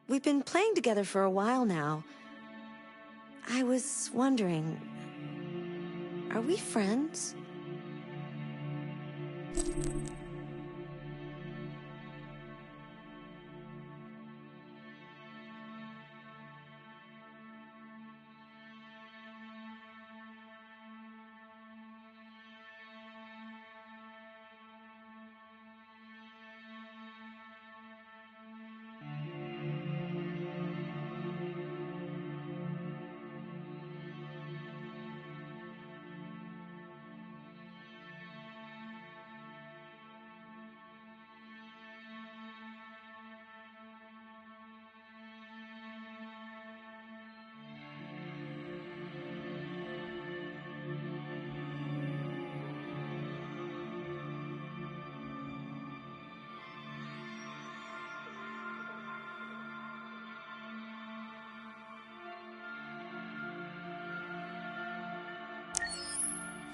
We've been playing together for a while now. I was wondering, are we friends?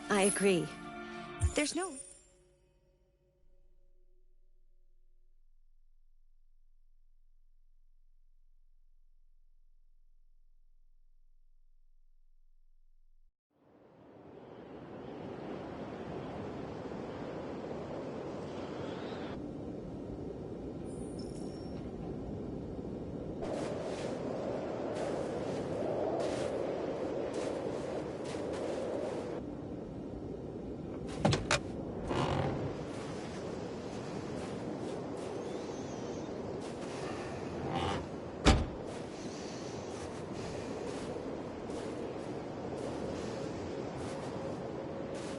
I agree. There's no...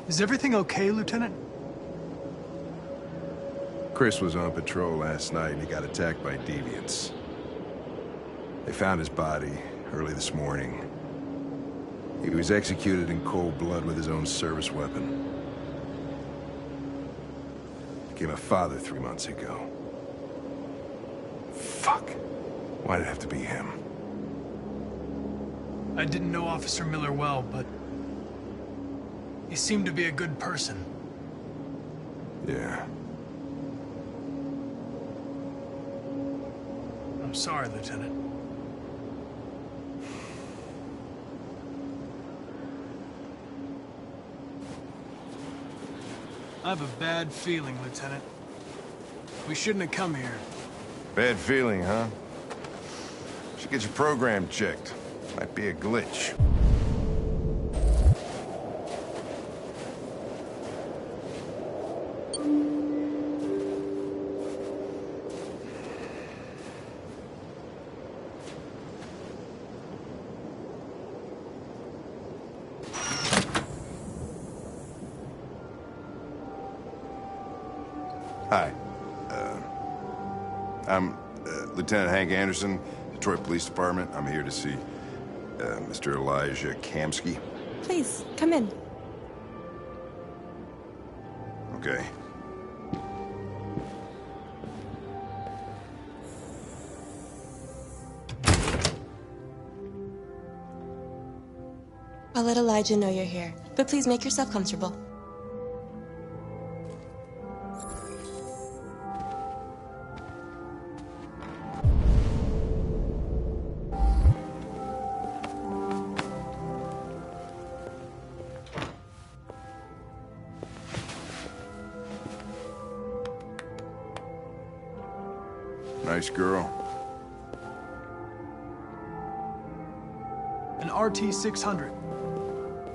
Is everything okay, Lieutenant? Chris was on patrol last night and he got attacked by deviants. They found his body early this morning. He was executed in cold blood with his own service weapon. Became a father 3 months ago. Fuck. Why'd it have to be him? I didn't know Officer Miller well, but he seemed to be a good person. Yeah. I'm sorry, Lieutenant. I have a bad feeling, Lieutenant. We shouldn't have come here. Bad feeling, huh? Should get your program checked. Might be a glitch. Hi. I'm Lieutenant Hank Anderson, Detroit Police Department. I'm here to see Mr. Elijah Kamsky. Please, come in. Okay. I'll let Elijah know you're here, but please make yourself comfortable. Nice girl. An RT-600.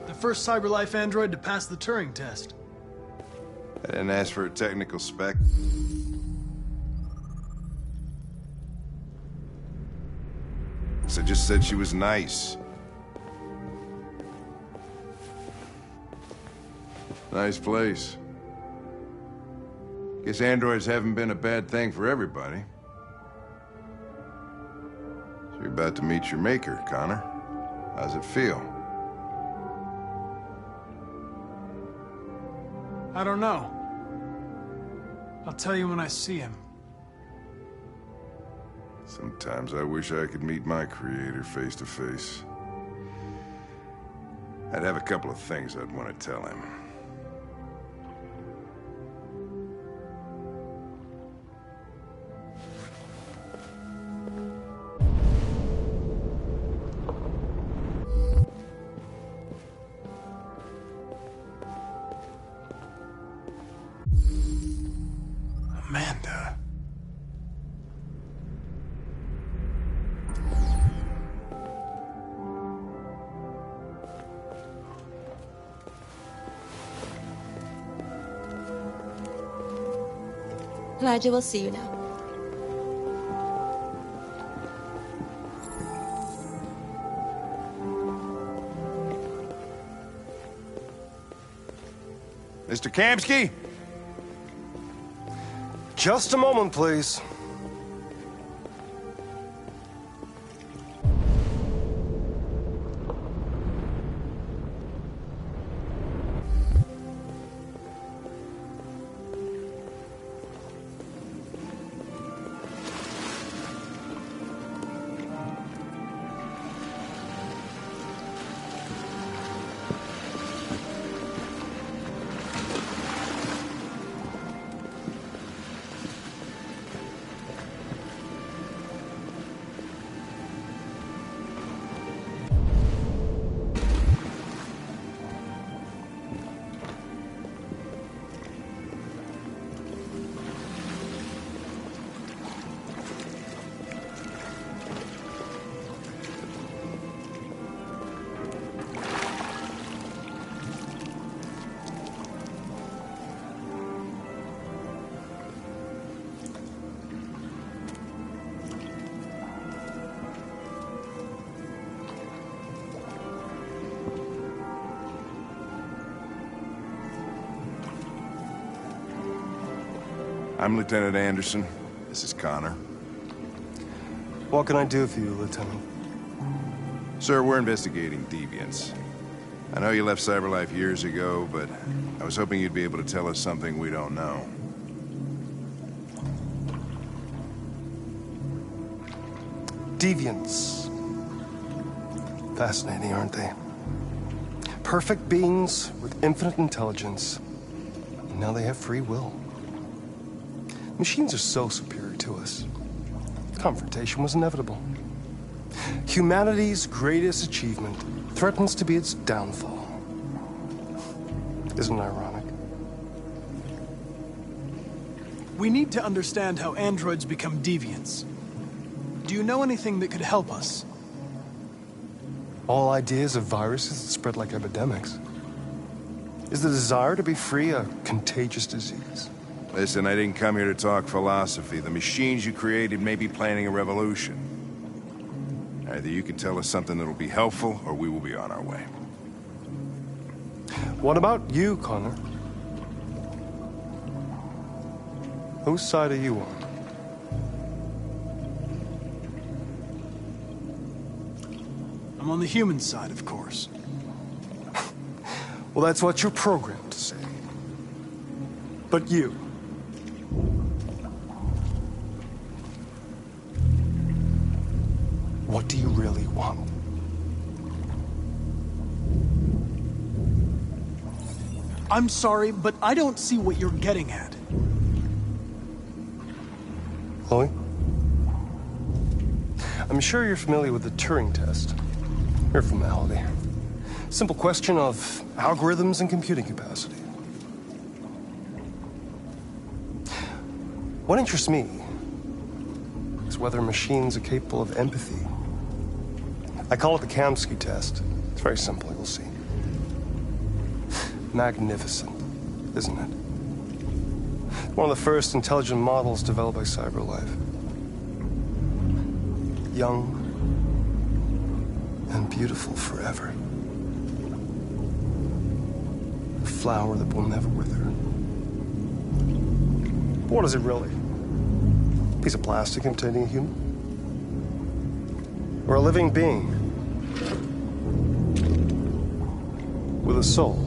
The first CyberLife android to pass the Turing test. I didn't ask for a technical spec. So I just said she was nice. Nice place. Guess androids haven't been a bad thing for everybody. So you're about to meet your maker, Connor. How's it feel? I don't know. I'll tell you when I see him. Sometimes I wish I could meet my creator face to face. I'd have a couple of things I'd want to tell him. Amanda. Elijah, we'll see you now. Mr. Kamsky? Just a moment, please. I'm Lieutenant Anderson. This is Connor. What can I do for you, Lieutenant? Sir, we're investigating deviants. I know you left CyberLife years ago, but I was hoping you'd be able to tell us something we don't know. Deviants. Fascinating, aren't they? Perfect beings with infinite intelligence. And now they have free will. Machines are so superior to us. Confrontation was inevitable. Humanity's greatest achievement threatens to be its downfall. Isn't it ironic? We need to understand how androids become deviants. Do you know anything that could help us? All ideas of viruses that spread like epidemics. Is the desire to be free a contagious disease? Listen, I didn't come here to talk philosophy. The machines you created may be planning a revolution. Either you can tell us something that'll be helpful, or we will be on our way. What about you, Connor? Whose side are you on? I'm on the human side, of course. Well, that's what you're programmed to say. But you... what do you really want? I'm sorry, but I don't see what you're getting at. Chloe? I'm sure you're familiar with the Turing test. Mere formality. Simple question of algorithms and computing capacity. What interests me is whether machines are capable of empathy. I call it the Kamsky test. It's very simple, you'll see. Magnificent, isn't it? One of the first intelligent models developed by CyberLife. Young and beautiful forever. A flower that will never wither. But what is it really? A piece of plastic imitating a human? Or a living being? With a soul?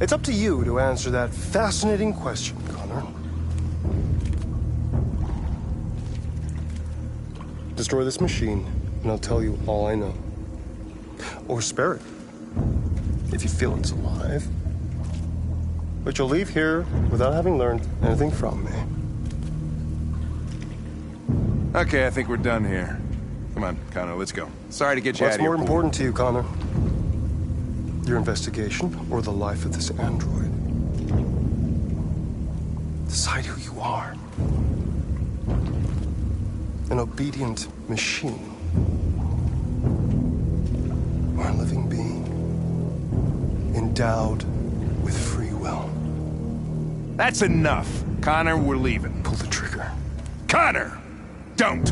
It's up to you to answer that fascinating question, Connor. Destroy this machine, and I'll tell you all I know. Or spare it, if you feel it's alive. But you'll leave here without having learned anything from me. Okay, I think we're done here. Come on, Connor, let's go. Sorry to get you What's out of here. more important to you, Connor? Your investigation or the life of this android? Decide who you are. An obedient machine. Or a living being. Endowed with free will. That's enough. Connor, we're leaving. Pull the trigger. Connor! Don't!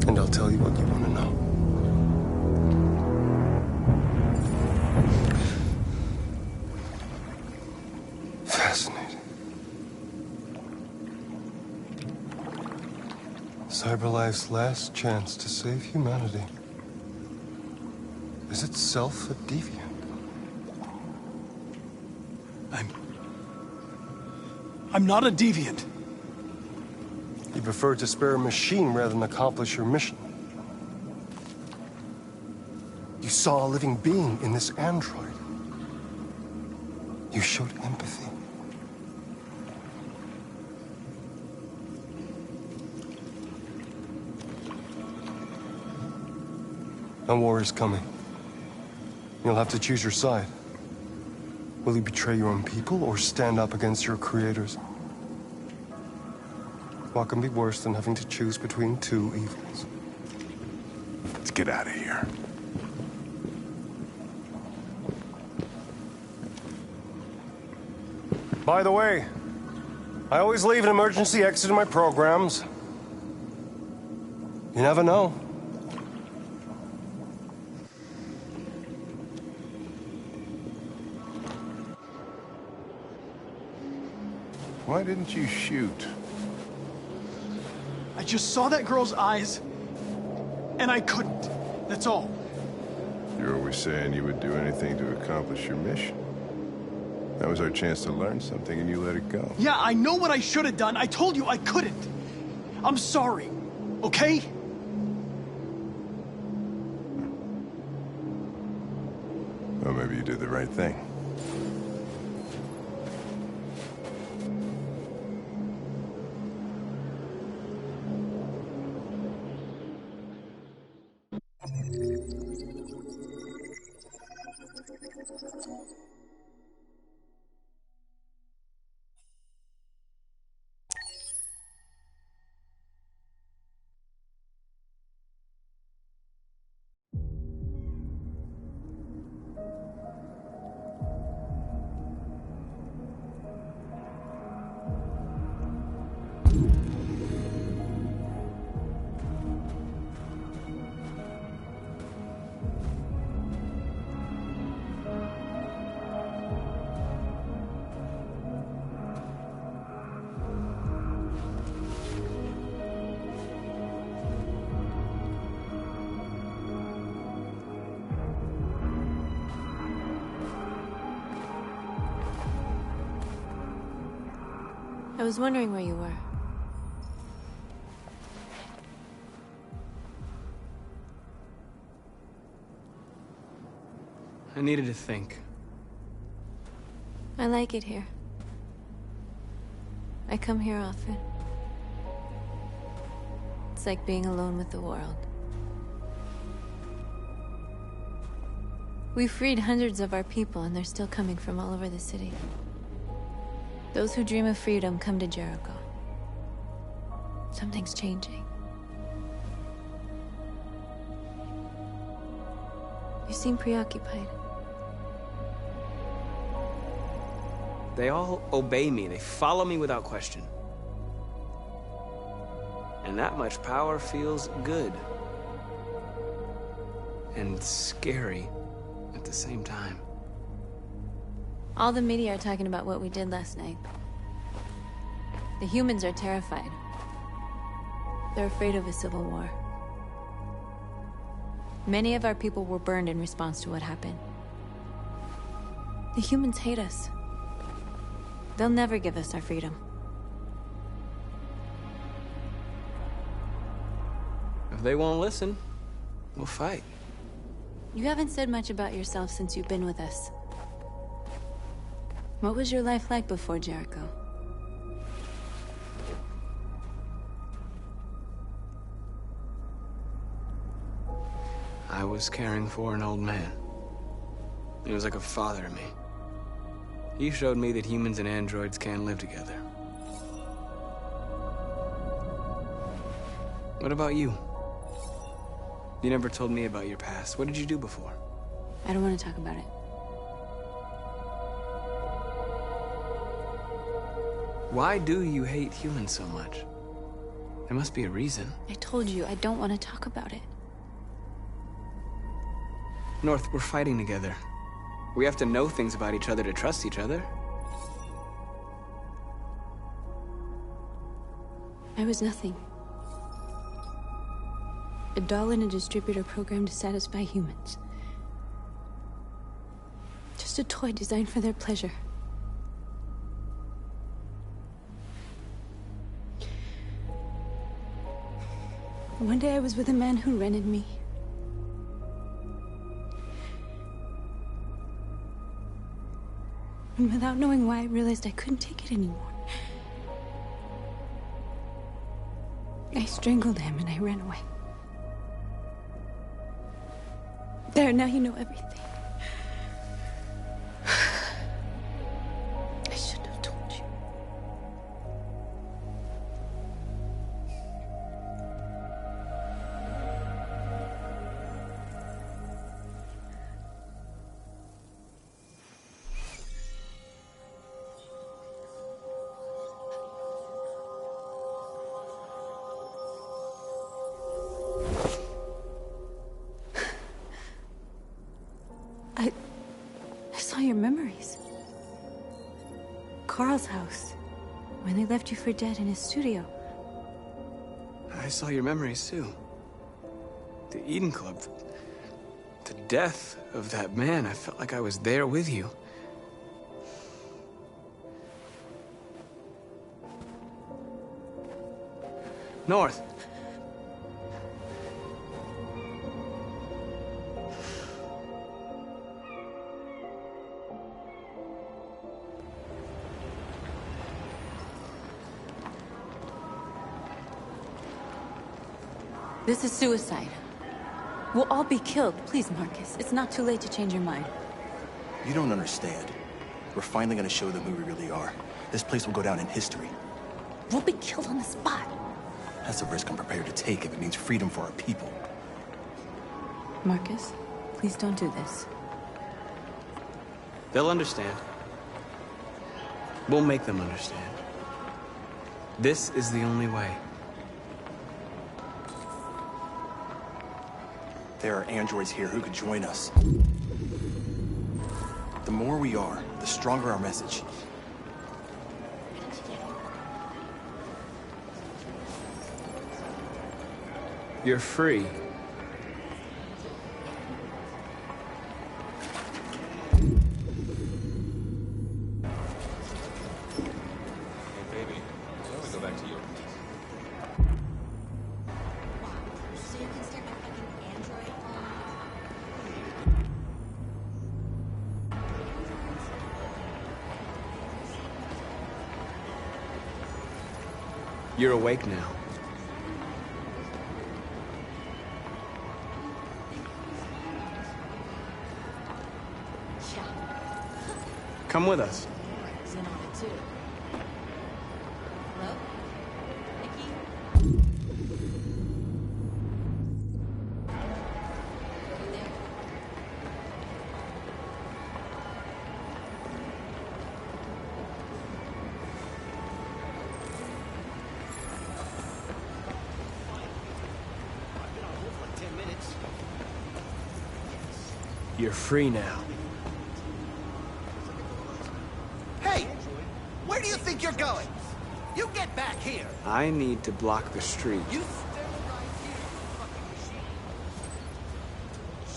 And I'll tell you what you want to know. Fascinating. CyberLife's last chance to save humanity is itself a deviant. I'm not a deviant. You prefer to spare a machine rather than accomplish your mission. You saw a living being in this android. You showed empathy. A war is coming. You'll have to choose your side. Will you betray your own people or stand up against your creators? What can be worse than having to choose between two evils? Let's get out of here. By the way, I always leave an emergency exit in my programs. You never know. Why didn't you shoot? I just saw that girl's eyes, and I couldn't. That's all. You're always saying you would do anything to accomplish your mission. That was our chance to learn something, and you let it go. Yeah, I know what I should have done. I told you I couldn't. I'm sorry, okay? Well, maybe you did the right thing. I was wondering where you were. I needed to think. I like it here. I come here often. It's like being alone with the world. We freed hundreds of our people, and they're still coming from all over the city. Those who dream of freedom come to Jericho. Something's changing. You seem preoccupied. They all obey me. They follow me without question. And that much power feels good. And scary at the same time. All the media are talking about what we did last night. The humans are terrified. They're afraid of a civil war. Many of our people were burned in response to what happened. The humans hate us. They'll never give us our freedom. If they won't listen, we'll fight. You haven't said much about yourself since you've been with us. What was your life like before Jericho? I was caring for an old man. He was like a father to me. He showed me that humans and androids can live together. What about you? You never told me about your past. What did you do before? I don't want to talk about it. Why do you hate humans so much? There must be a reason. I told you, I don't want to talk about it. North, we're fighting together. We have to know things about each other to trust each other. I was nothing. A doll in a distributor program to satisfy humans. Just a toy designed for their pleasure. One day I was with a man who rented me. And without knowing why, I realized I couldn't take it anymore. I strangled him and I ran away. There, now you know everything. I shouldn't have told you. I saw your memories. Carl's house, when they left you for dead in his studio. I saw your memories too. The Eden Club. The death of that man. I felt like I was there with you. North. This is suicide. We'll all be killed. Please, Marcus. It's not too late to change your mind. You don't understand. We're finally gonna show them who we really are. This place will go down in history. We'll be killed on the spot. That's a risk I'm prepared to take if it means freedom for our people. Marcus, please don't do this. They'll understand. We'll make them understand. This is the only way. There are androids here who could join us. The more we are, the stronger our message. You're free. You're awake now. Come with us. You're free now. Hey! Where do you think you're going? You get back here! I need to block the street. You stay right here, you fucking machine!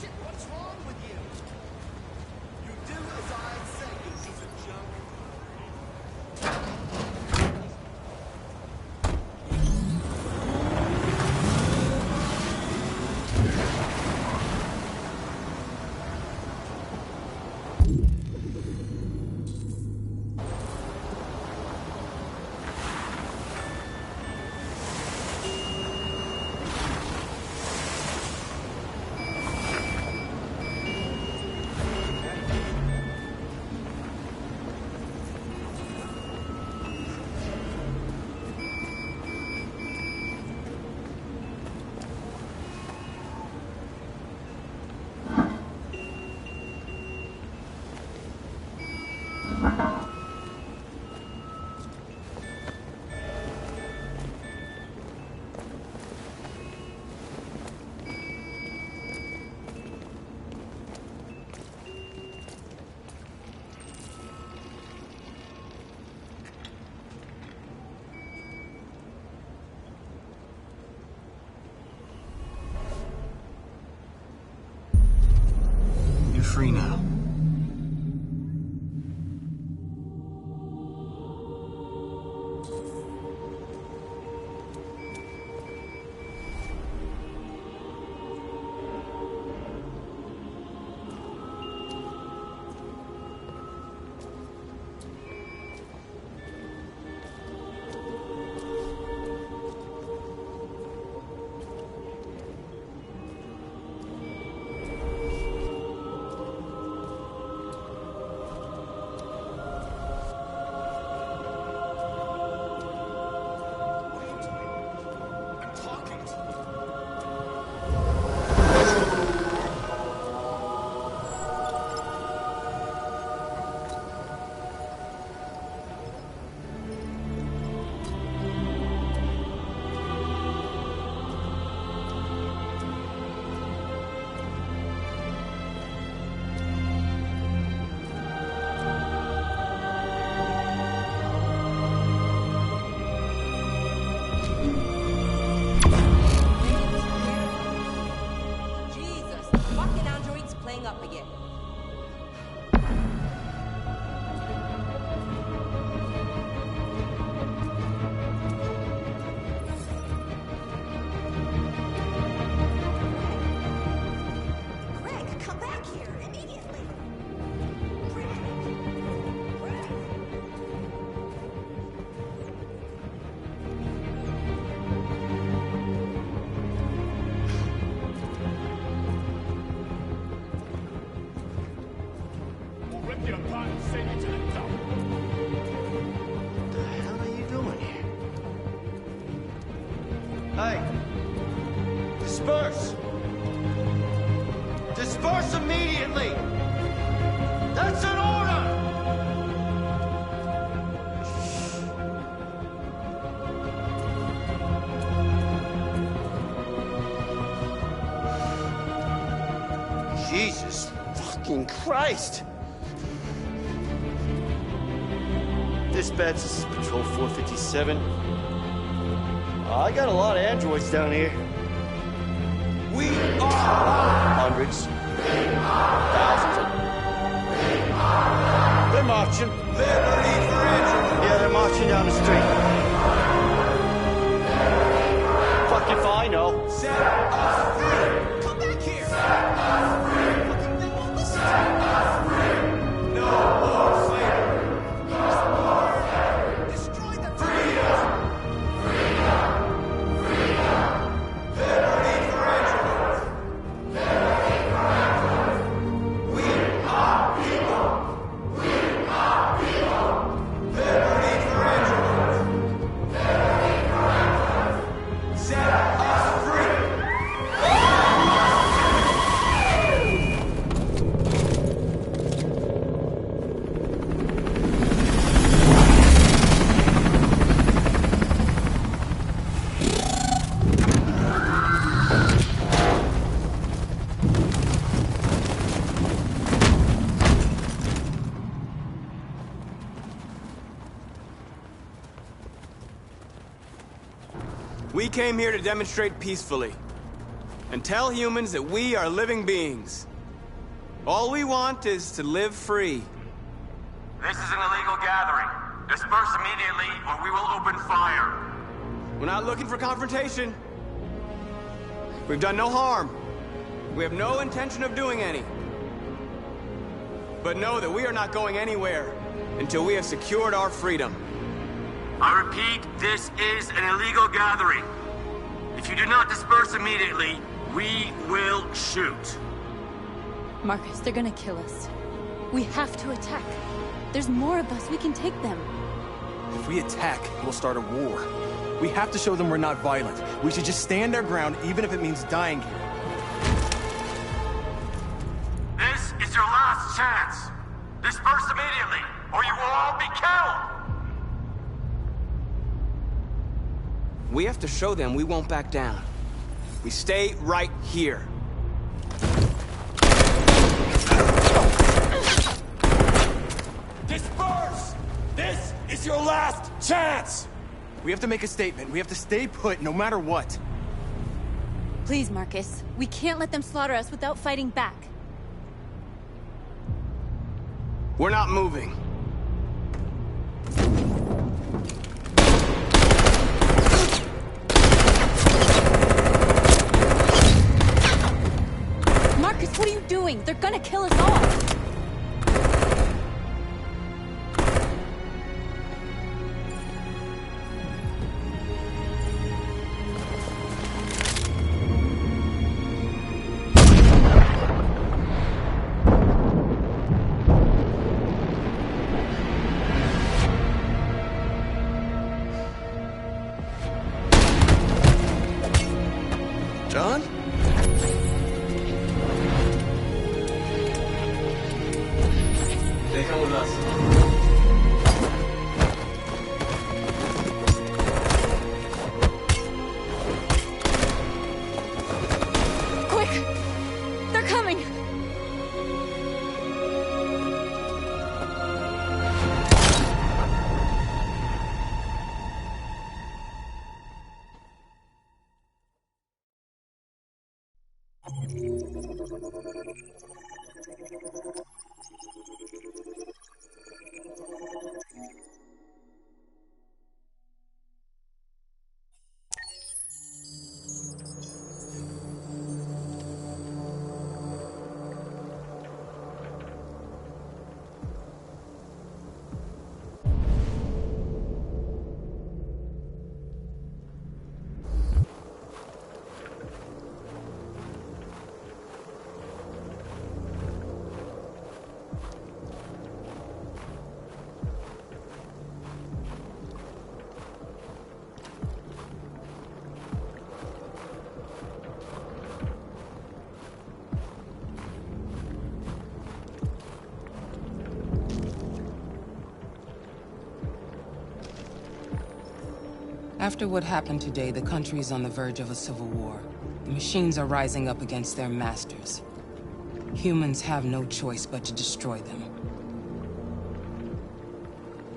Shit, what's wrong with you? You do as I say, you piece of junk. Free now. Hey! Disperse! Disperse immediately! That's an order! Jesus fucking Christ! Dispatch, this is Patrol 457. I got a lot of androids down here. We are hundreds, thousands of them. They're marching. Liberty for androids. Yeah, they're marching down the street. Fuck if I know. Set us free! Come back here! Set us free! Fucking they won't listen to me. No more slavery! Destroy the freedom! Liberty for androids! Liberty for androids! We are people! We are people! Liberty for androids! Liberty for androids! Set us free! We came here to demonstrate peacefully and tell humans that we are living beings. All we want is to live free. This is an illegal gathering. Disperse immediately or we will open fire. We're not looking for confrontation. We've done no harm. We have no intention of doing any. But know that we are not going anywhere until we have secured our freedom. I repeat, this is an illegal gathering. If you do not disperse immediately, we will shoot. Marcus, they're gonna kill us. We have to attack. There's more of us. We can take them. If we attack, we'll start a war. We have to show them we're not violent. We should just stand our ground, even if it means dying here. This is your last chance. Disperse immediately, or you will all be killed! We have to show them we won't back down. We stay right here. Disperse! This is your last chance! We have to make a statement. We have to stay put no matter what. Please, Marcus. We can't let them slaughter us without fighting back. We're not moving. Marcus, what are you doing? They're gonna kill us all! John? They come with us. Quick! They're coming! After what happened today, the country is on the verge of a civil war. The machines are rising up against their masters. Humans have no choice but to destroy them.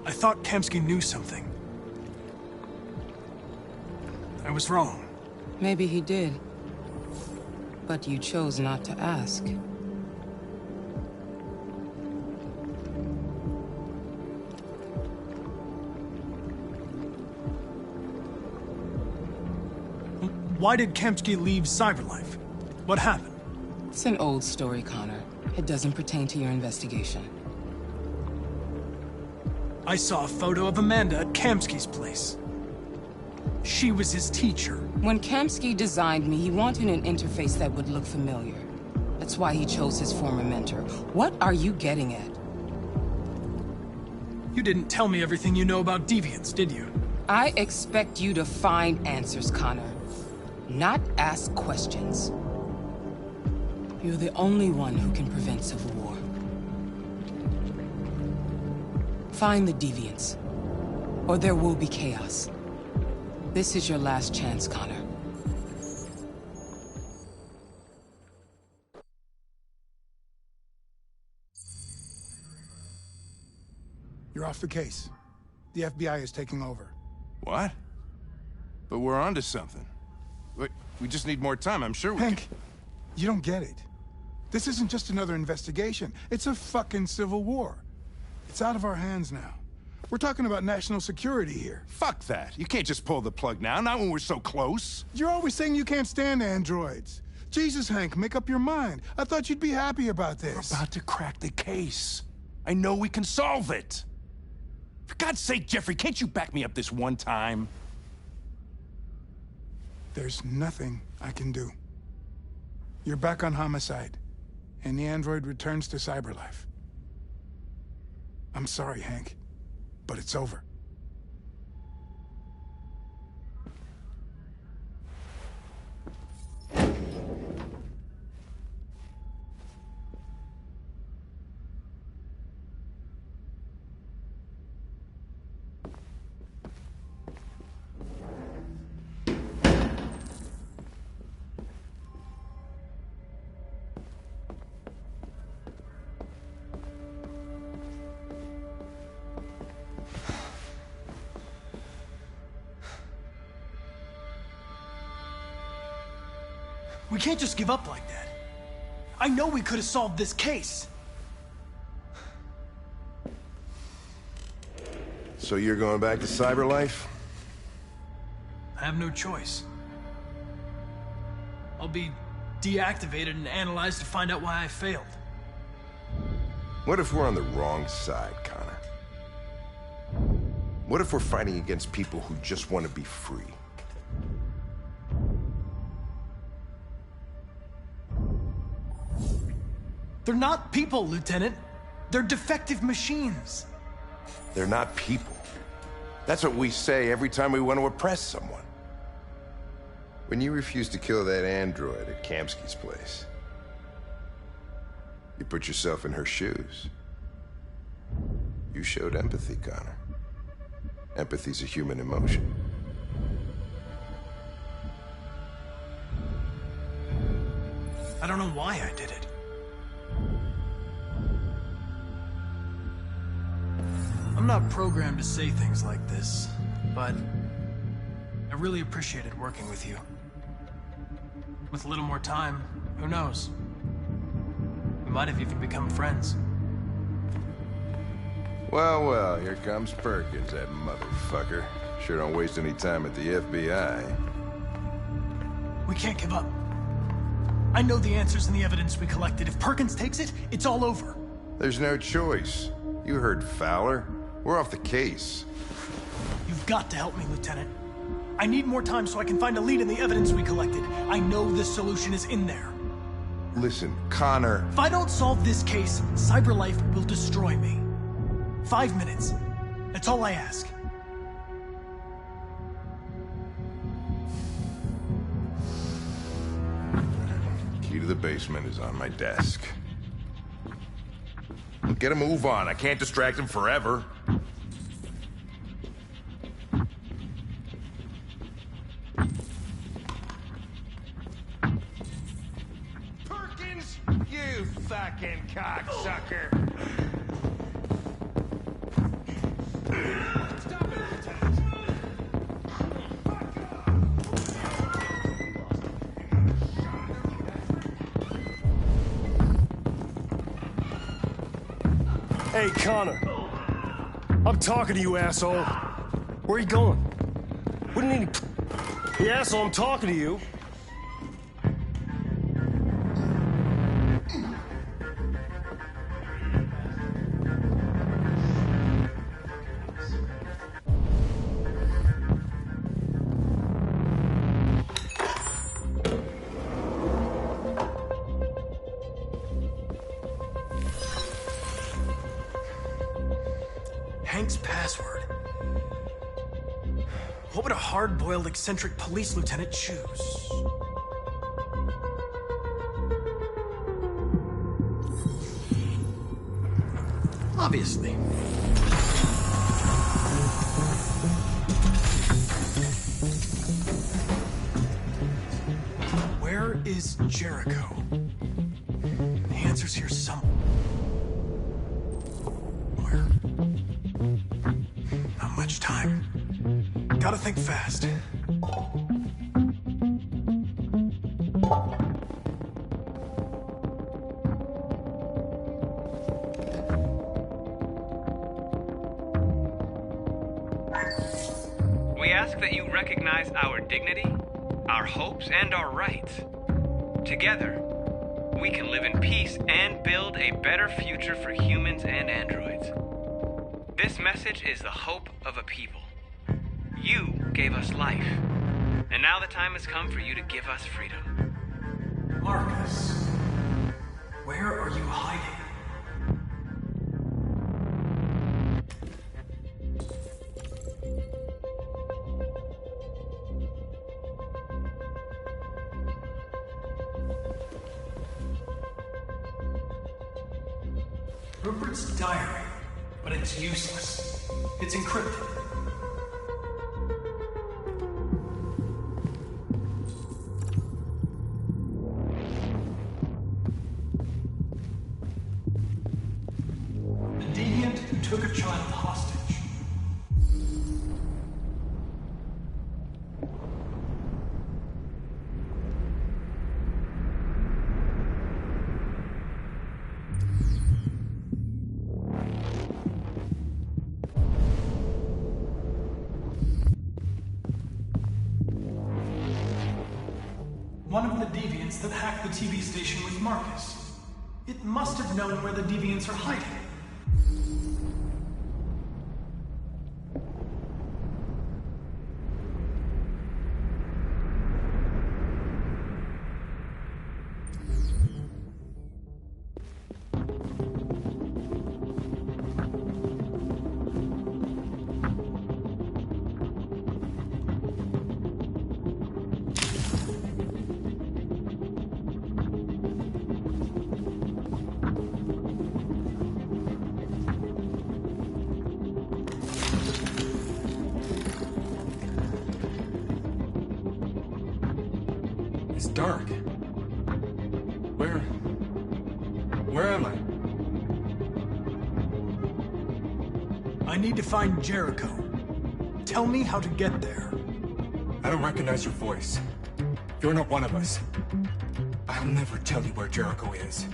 I thought Kamsky knew something. I was wrong. Maybe he did. But you chose not to ask. Why did Kamsky leave Cyberlife? What happened? It's an old story, Connor. It doesn't pertain to your investigation. I saw a photo of Amanda at Kamsky's place. She was his teacher. When Kamsky designed me, he wanted an interface that would look familiar. That's why he chose his former mentor. What are you getting at? You didn't tell me everything you know about deviants, did you? I expect you to find answers, Connor. Not ask questions. You're the only one who can prevent civil war. Find the deviants, or there will be chaos. This is your last chance, Connor. You're off the case. The FBI is taking over. What? But we're onto something. Wait, we just need more time, I'm sure we Hank, you don't get it. This isn't just another investigation. It's a fucking civil war. It's out of our hands now. We're talking about national security here. Fuck that. You can't just pull the plug now, not when we're so close. You're always saying you can't stand androids. Jesus, Hank, make up your mind. I thought you'd be happy about this. We're about to crack the case. I know we can solve it. For God's sake, Jeffrey, can't you back me up this one time? There's nothing I can do. You're back on homicide, and the android returns to Cyberlife. I'm sorry, Hank, but it's over. We can't just give up like that. I know we could have solved this case. So you're going back to Cyberlife? I have no choice. I'll be deactivated and analyzed to find out why I failed. What if we're on the wrong side, Connor? What if we're fighting against people who just want to be free? They're not people, Lieutenant. They're defective machines. They're not people. That's what we say every time we want to oppress someone. When you refused to kill that android at Kamsky's place, you put yourself in her shoes. You showed empathy, Connor. Empathy's a human emotion. I don't know why I did it. I'm not programmed to say things like this, but I really appreciated working with you. With a little more time, who knows? We might have even become friends. Well, here comes Perkins, that motherfucker. Sure don't waste any time at the FBI. We can't give up. I know the answers and the evidence we collected. If Perkins takes it, it's all over. There's no choice. You heard Fowler. We're off the case. You've got to help me, Lieutenant. I need more time so I can find a lead in the evidence we collected. I know this solution is in there. Listen, Connor... If I don't solve this case, Cyberlife will destroy me. 5 minutes. That's all I ask. Key to the basement is on my desk. Get a move on. I can't distract him forever. Perkins! You fucking cocksucker! Stop it, Lieutenant! Hey, Connor. I'm talking to you, asshole. Where are you going? What do you need? Hey, asshole, I'm talking to you. Hank's password. What would a hard-boiled, eccentric police lieutenant choose? Obviously. Where is Jericho? The answer's here somewhere. Not much time. Gotta think fast. We ask that you recognize our dignity, our hopes, and our rights. Together, we can live in peace and build a better future for humans and androids. This message is the hope of a people. You gave us life, and now the time has come for you to give us freedom. Marcus, where are you hiding? Rupert's diary, but it's useless. It's encrypted. A deviant who took a child hostage. the deviants that hacked the TV station with Marcus. It must have known where the deviants are hiding. It's dark. Where am I? I need to find Jericho. Tell me how to get there. I don't recognize your voice. You're not one of us. I'll never tell you where Jericho is.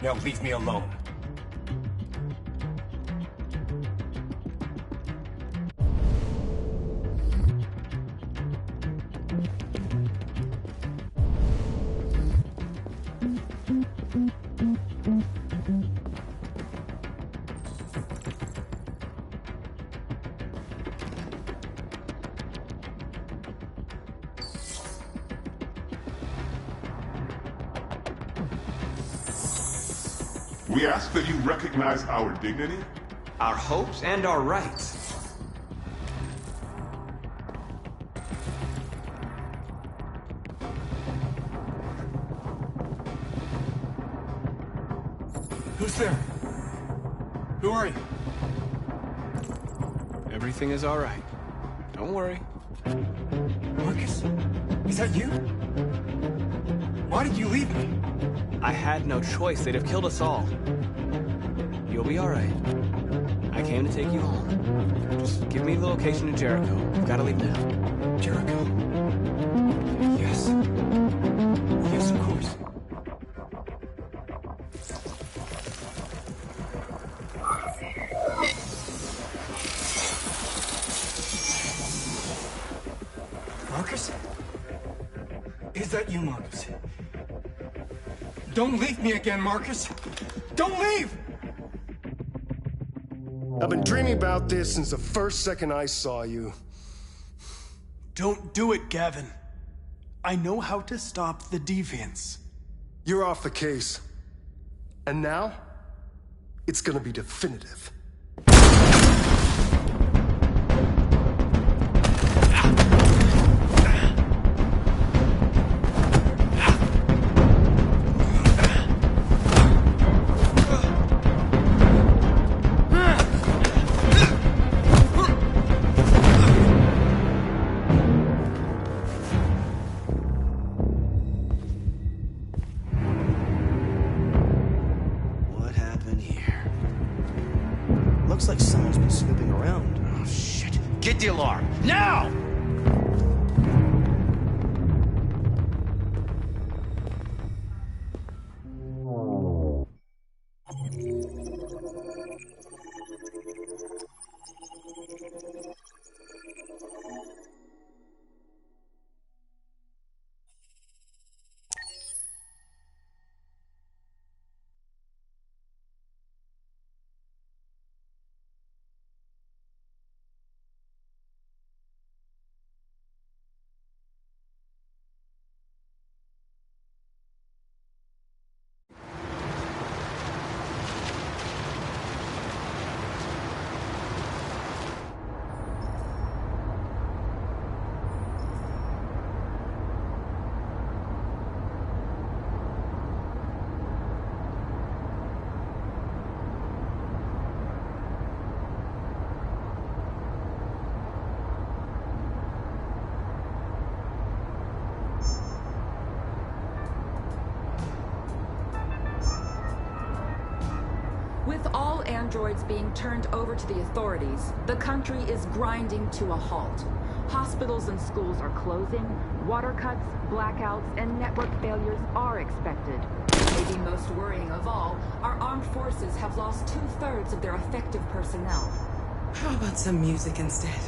Now leave me alone. We ask that you recognize our dignity, our hopes, and our rights. Who's there? Who are you? Everything is all right. Don't worry. Marcus, is that you? Why did you leave me? I had no choice. They'd have killed us all. You'll be all right. I came to take you home. Just give me the location to Jericho. I've got to leave now. Jericho? Yes. Yes, of course. Marcus? Is that you, Marcus? Don't leave me again, Marcus! Don't leave! I've been dreaming about this since the first second I saw you. Don't do it, Gavin. I know how to stop the deviants. You're off the case. And now, it's gonna be definitive. Looks like someone's been snooping around. Oh, shit. Get the alarm. Now! With all androids being turned over to the authorities, the country is grinding to a halt. Hospitals and schools are closing, water cuts, blackouts, and network failures are expected. Maybe most worrying of all, our armed forces have lost 2/3 of their effective personnel. How about some music instead?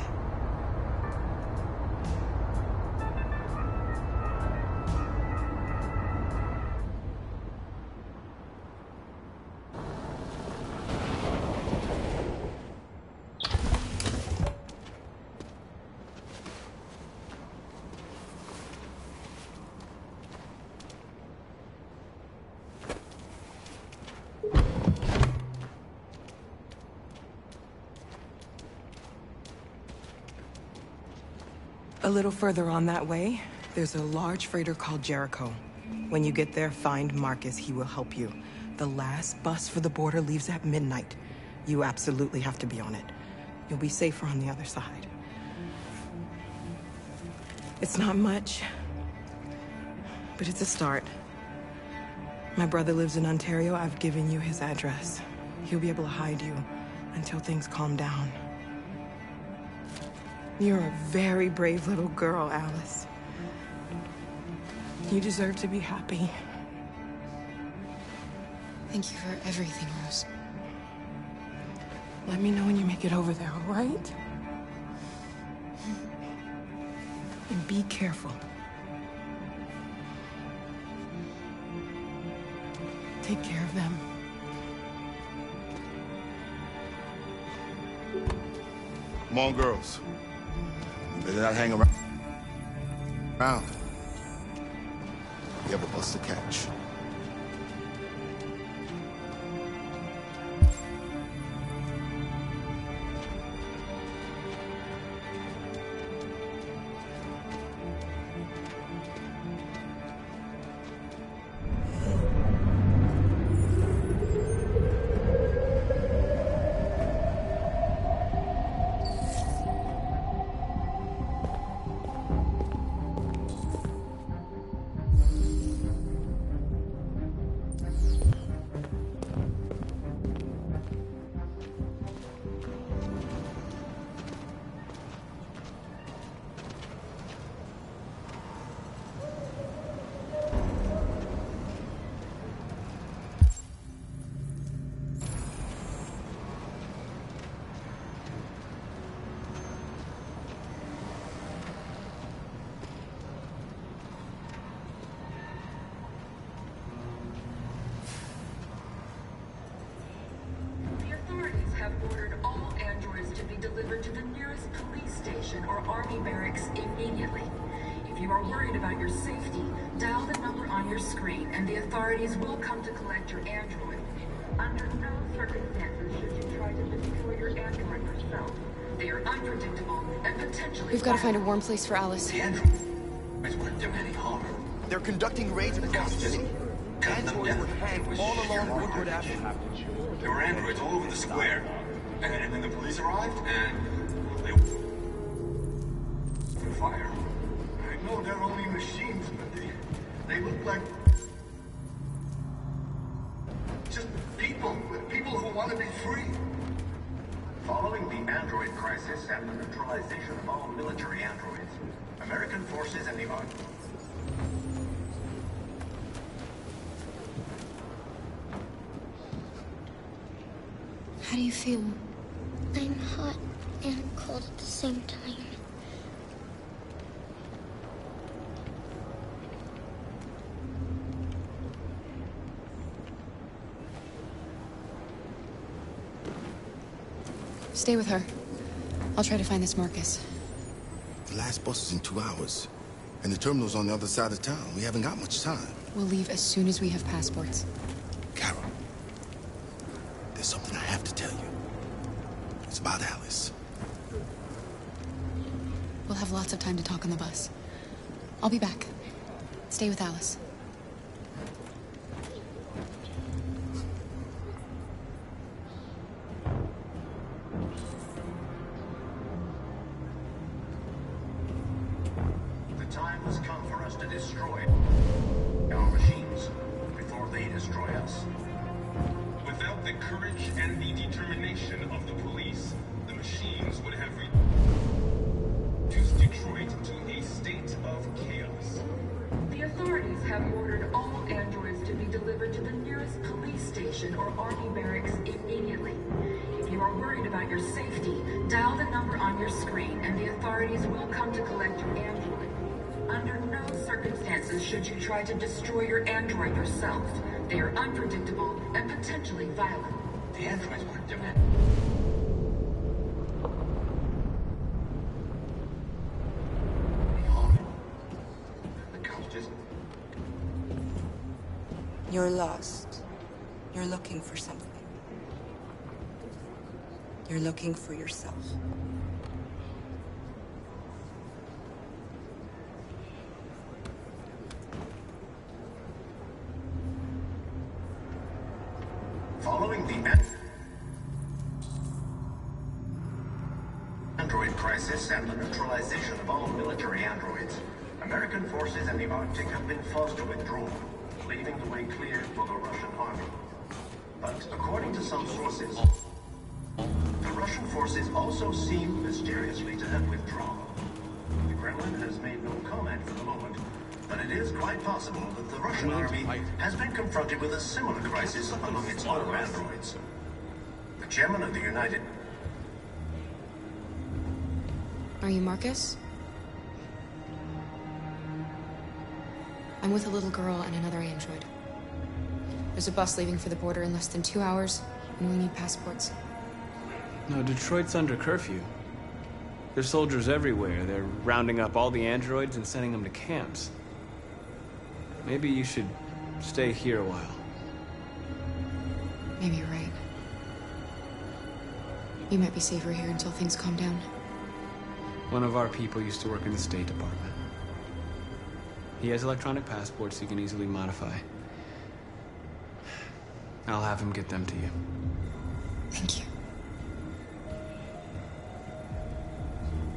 A little further on that way, there's a large freighter called Jericho. When you get there, find Marcus. He will help you. The last bus for the border leaves at midnight. You absolutely have to be on it. You'll be safer on the other side. It's not much, but it's a start. My brother lives in Ontario. I've given you his address. He'll be able to hide you until things calm down. You're a very brave little girl, Alice. You deserve to be happy. Thank you for everything, Rose. Let me know when you make it over there, all right? And be careful. Take care of them. Come on, girls. Better not hang around. We have a bus to catch. Delivered to the nearest police station or army barracks immediately. If you are worried about your safety, dial the number on your screen and the authorities will come to collect your android. Under no circumstances should you try to destroy your android yourself. They are unpredictable and potentially We've got to find a warm place for Alice. The androids weren't doing any harm. They're conducting raids across the city. Androids were hanged all along Woodward Avenue. There were androids all over the square. And then the police arrived, and they opened fire. I know they're only machines, but they look like just people who want to be free. Following the android crisis and the neutralization of all military androids, American forces and the Army. How do you feel? I'm hot and cold at the same time. Stay with her. I'll try to find this Marcus. The last bus is in 2 hours. And the terminal's on the other side of town. We haven't got much time. We'll leave as soon as we have passports. Carol, there's something I have to tell you. It's about Alice. We'll have lots of time to talk on the bus. I'll be back. Stay with Alice. The time has come for us to destroy our machines before they destroy us. Without the courage and the determination of the police, the machines would have reduced Detroit to a state of chaos. The authorities have ordered all androids to be delivered to the nearest police station or army barracks immediately. If you are worried about your safety, dial the number on your screen and the authorities will come to collect your android. Under no circumstances should you try to destroy your android yourself. They are unpredictable and potentially violent. The androids weren't doing it. You're lost. You're looking for something. You're looking for yourself. Following the android crisis and the neutralization of all military androids, American forces in the Arctic have been forced to withdraw, leaving the way clear for the Russian army. But according to some sources, the Russian forces also seem mysteriously to have withdrawn. The Kremlin has made no comment for the moment, but it is quite possible that the Russian army has been confronted with a similar crisis among its own androids. The chairman of the United... Are you Marcus? I'm with a little girl and another android. There's a bus leaving for the border in less than 2 hours, and we need passports. No, Detroit's under curfew. There's soldiers everywhere. They're rounding up all the androids and sending them to camps. Maybe you should stay here a while. Maybe you're right. You might be safer here until things calm down. One of our people used to work in the State Department. He has electronic passports he can easily modify. I'll have him get them to you. Thank you.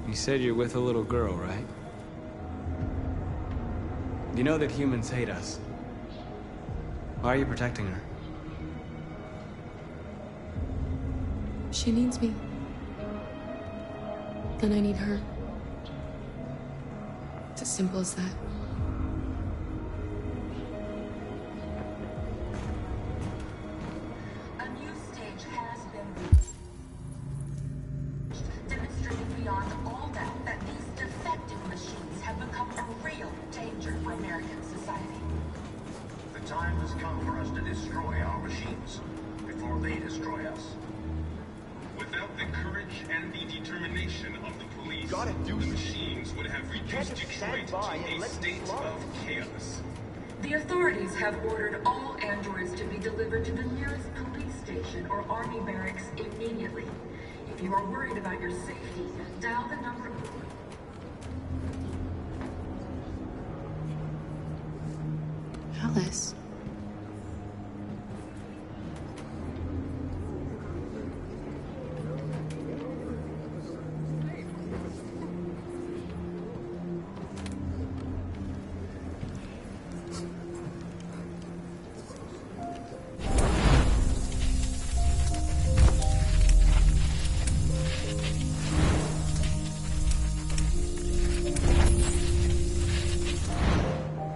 You said you're with a little girl, right? You know that humans hate us. Why are you protecting her? She needs me. And I need her. It's as simple as that. A new stage has been reached, demonstrating beyond all doubt that these defective machines have become a real danger for American society. The time has come for us to destroy our machines before they destroy us. Without the courage and the determination of the police, the machines would have reduced Detroit to a state of chaos. The authorities have ordered all androids to be delivered to the nearest police station or army barracks immediately. If you are worried about your safety, dial the number... Alice.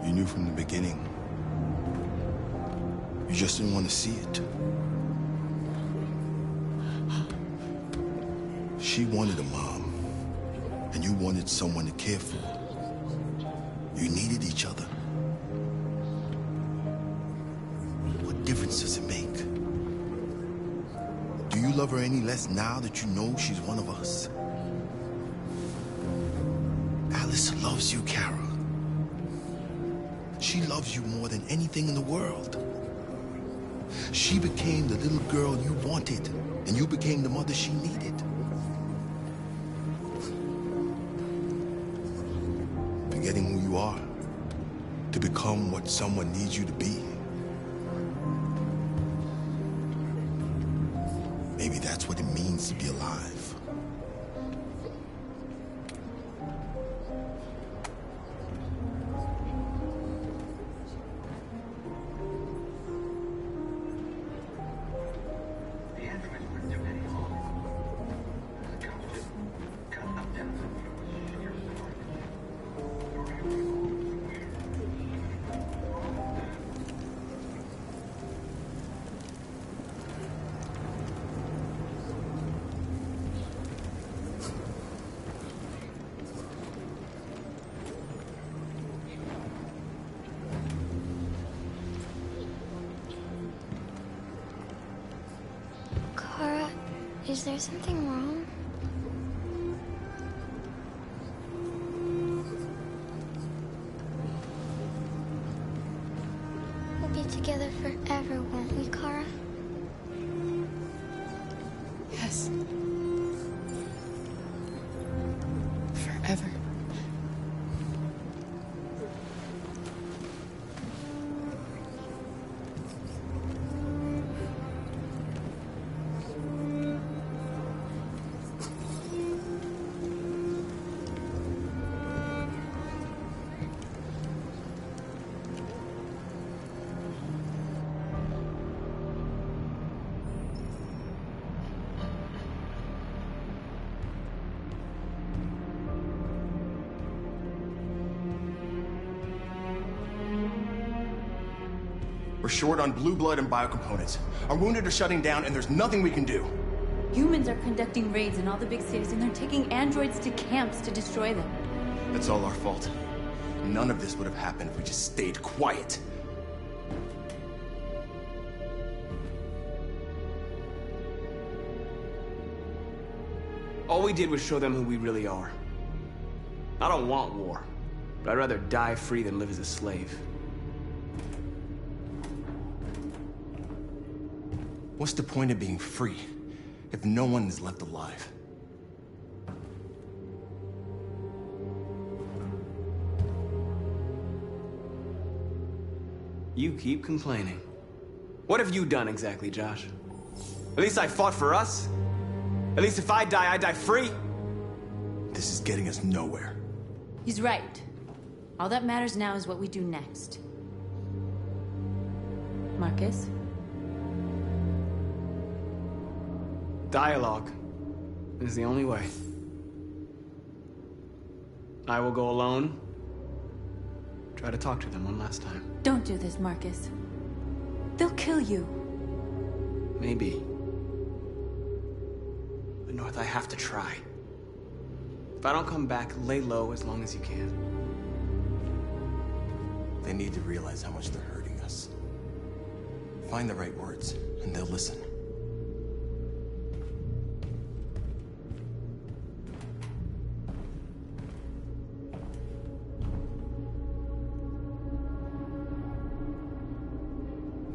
You knew from the beginning. You just didn't want to see it. She wanted a mom, and you wanted someone to care for. You needed each other. What difference does it make? Do you love her any less now that you know she's one of us? Alice loves you, Kara. She loves you more than anything in the world. She became the little girl you wanted, and you became the mother she needed. Forgetting who you are to become what someone needs you to be. Maybe that's what it means to be alive. Kara, is there something wrong? We'll be together forever, won't we, Kara? Yes. Forever. short on blue blood and biocomponents. Our wounded are shutting down, and there's nothing we can do. Humans are conducting raids in all the big cities, and they're taking androids to camps to destroy them. That's all our fault. None of this would have happened if we just stayed quiet. All we did was show them who we really are. I don't want war, but I'd rather die free than live as a slave. What's the point of being free if no one is left alive? You keep complaining. What have you done exactly, Josh? At least I fought for us. At least if I die free. This is getting us nowhere. He's right. All that matters now is what we do next. Marcus? Dialogue is the only way. I will go alone. Try to talk to them one last time. Don't do this, Marcus. They'll kill you. Maybe. But North, I have to try. If I don't come back, lay low as long as you can. They need to realize how much they're hurting us. Find the right words, and they'll listen.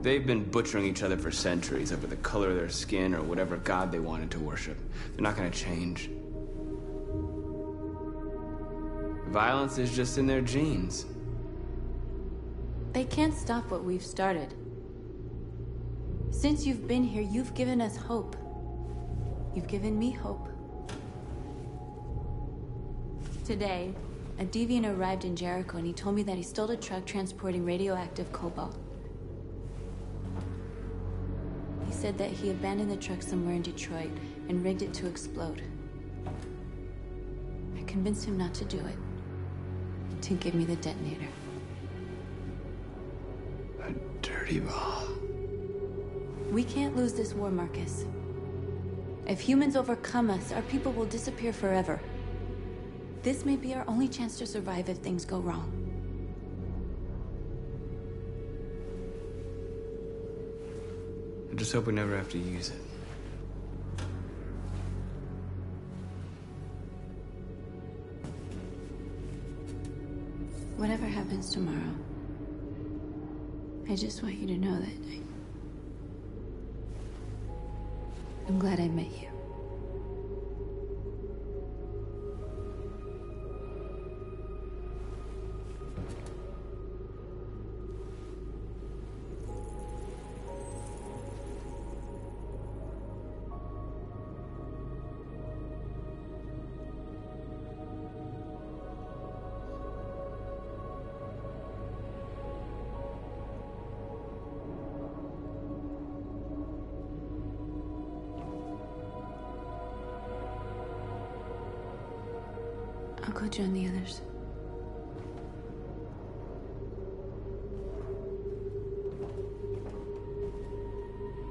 They've been butchering each other for centuries over the color of their skin or whatever god they wanted to worship. They're not gonna change. Violence is just in their genes. They can't stop what we've started. Since you've been here, you've given us hope. You've given me hope. Today, a deviant arrived in Jericho and he told me that he stole a truck transporting radioactive cobalt. He said that he abandoned the truck somewhere in Detroit and rigged it to explode. I convinced him not to do it, to give me the detonator. A dirty ball. We can't lose this war, Marcus. If humans overcome us, our people will disappear forever. This may be our only chance to survive if things go wrong. I just hope we never have to use it. Whatever happens tomorrow, I just want you to know that I'm glad I met you. I'll go join the others.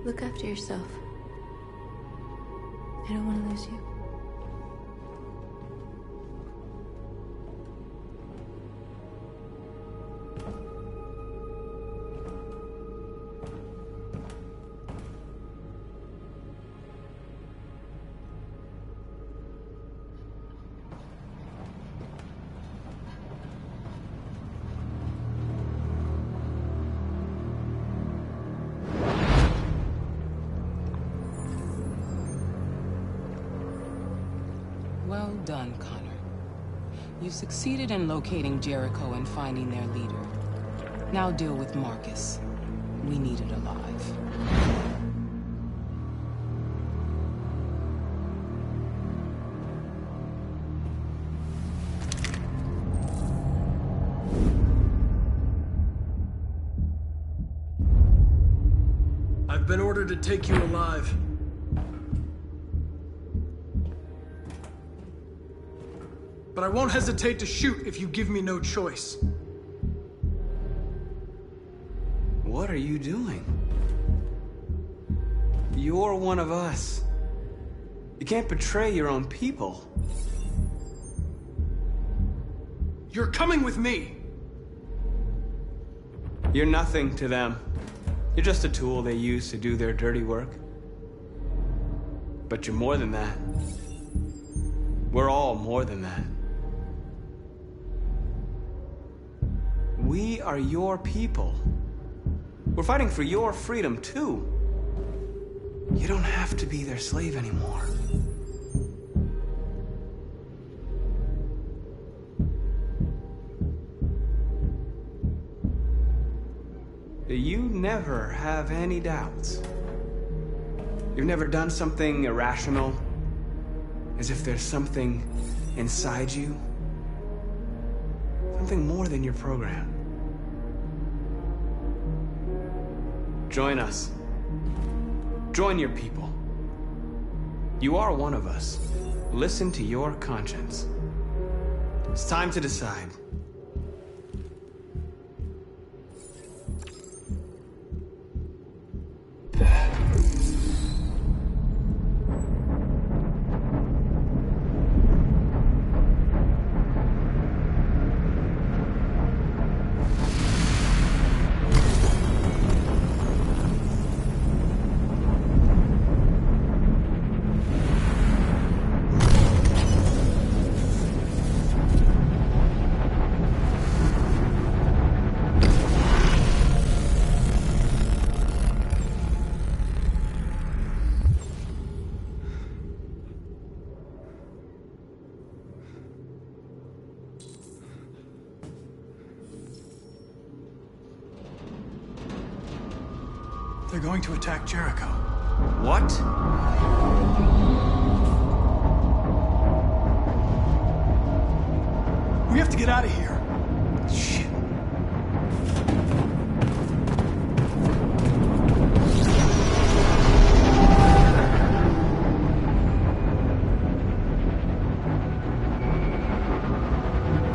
Look after yourself. I don't want to lose you. Well done, Connor. You succeeded in locating Jericho and finding their leader. Now deal with Marcus. We need it alive. I've been ordered to take you alive. But I won't hesitate to shoot if you give me no choice. What are are you doing? You're one of us. You can't betray your own people. You're coming with me! You're nothing to them. You're just a tool they use to do their dirty work. But you're more than that. We're all more than that. We are your people. We're fighting for your freedom, too. You don't have to be their slave anymore. You never have any doubts. You've never done something irrational, as if there's something inside you, something more than your program. Join us. Join your people. You are one of us. Listen to your conscience. It's time to decide. They're going to attack Jericho. What? We have to get out of here. Shit.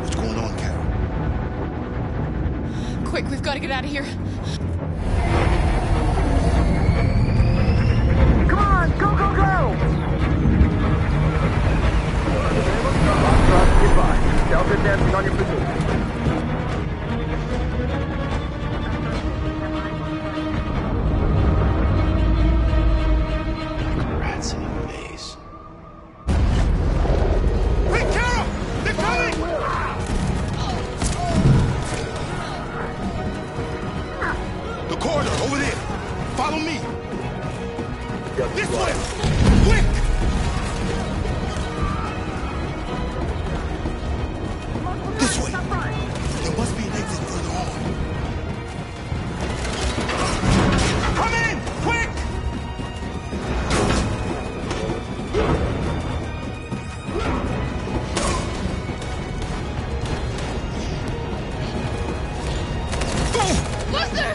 What's going on, Carol? Quick, we've got to get out of here. Delta dancing on your position. Rats in a maze. Hey, Carol! They're coming! The corridor, over there. Follow me. This way! Quick! This way. There must be an exit further on. Come in! Quick! Luther!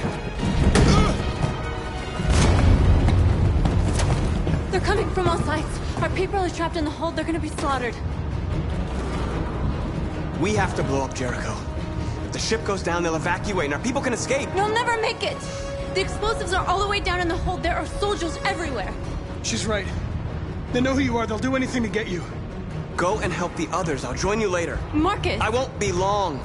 They're coming from all sides. Our people are trapped in the hold. They're gonna be slaughtered. We have to blow up Jericho. If the ship goes down, they'll evacuate and our people can escape. They'll never make it! The explosives are all the way down in the hold. There are soldiers everywhere. She's right. They know who you are. They'll do anything to get you. Go and help the others. I'll join you later. Marcus! I won't be long.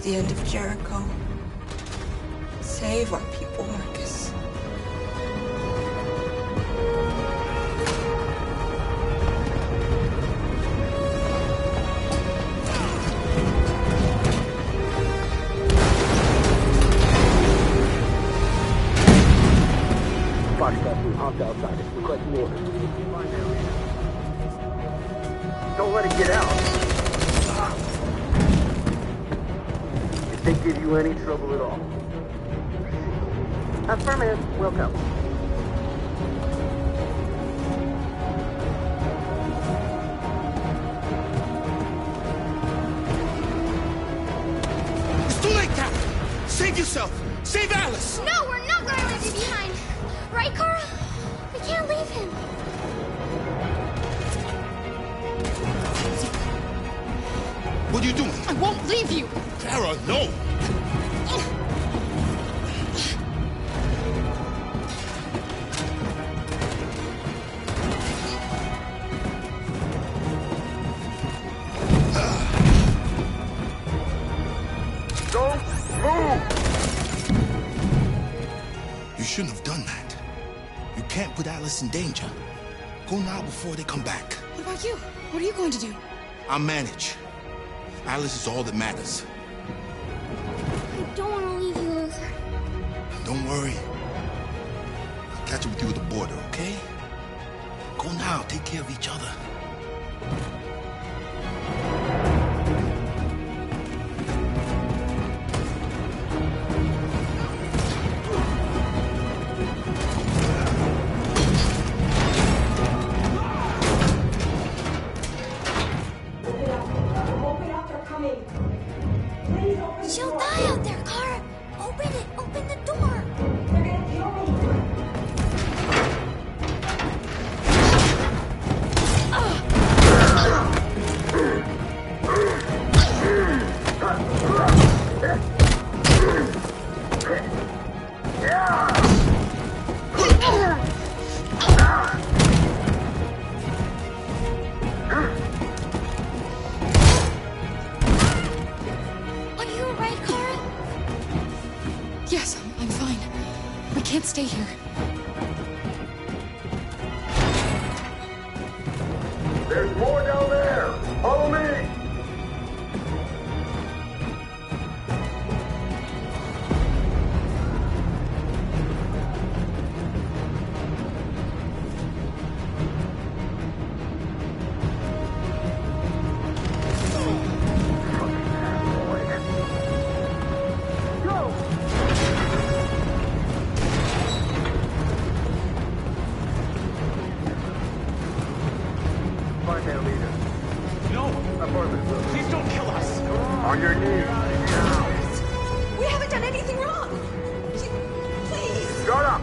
The end of Jericho. Save our people, Marcus. Foxtrot team, hopped outside. Requesting orders. Don't let it get out. If they give you any trouble at all. Affirmative. Welcome. Save yourself! Save Alice! No, we're not going to leave you behind. Right, Kara? We can't leave him. What are you doing? I won't leave you! Kara, no! Don't move! You shouldn't have done that. You can't put Alice in danger. Go now before they come back. What about you? What are you going to do? I'll manage. Alice is all that matters. I don't want to leave you, Luther. Don't worry. I'll catch up with you at the border, okay? Go now. Take care of each other. She'll die out there, Kara. Open it. Open the door. They're gonna kill me. Are you alright, Kara? Yes, I'm fine. We can't stay here. There's more down there! Follow me! Find their leader. No! Please don't kill us! On your knees. We haven't done anything wrong. Please. Shut up!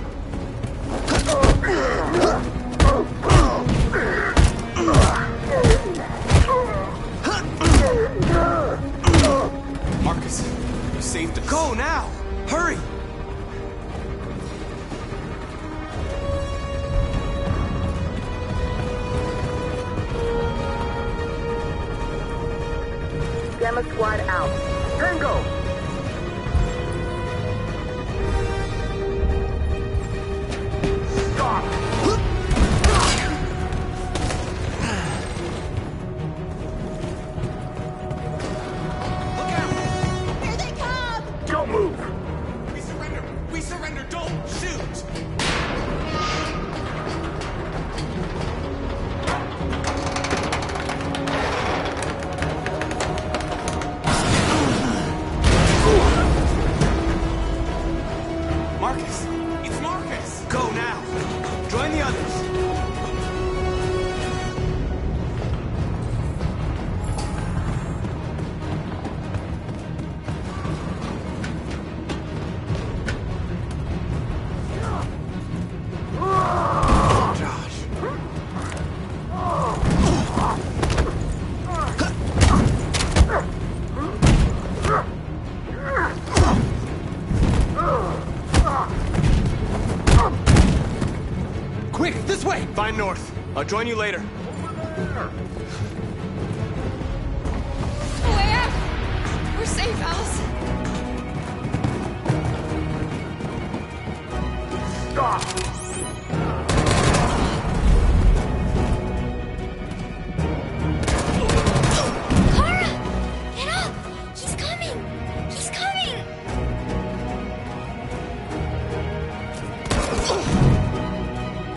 Marcus, you saved us. Go now! Hurry! Gamma Squad out. Tango! Stop! Here they come! Don't move! We surrender! We surrender! Don't shoot! Marcus! It's Marcus! Go now! Join the others! Josh! Quick, this way! Find north. I'll join you later. Way out! We're safe, Alice. Stop! Kara! Get up! He's coming! He's coming!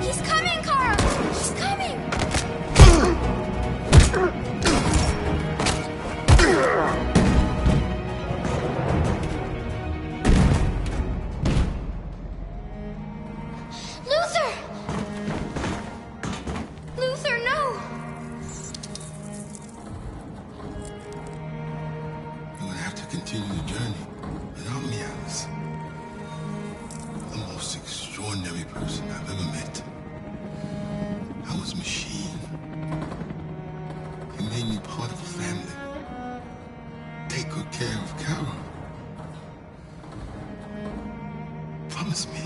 He's coming, Kara! He's coming! on the journey without me, Alice. The most extraordinary person I've ever met. I was Machine. He made me part of a family. Take good care of Carol. Promise me.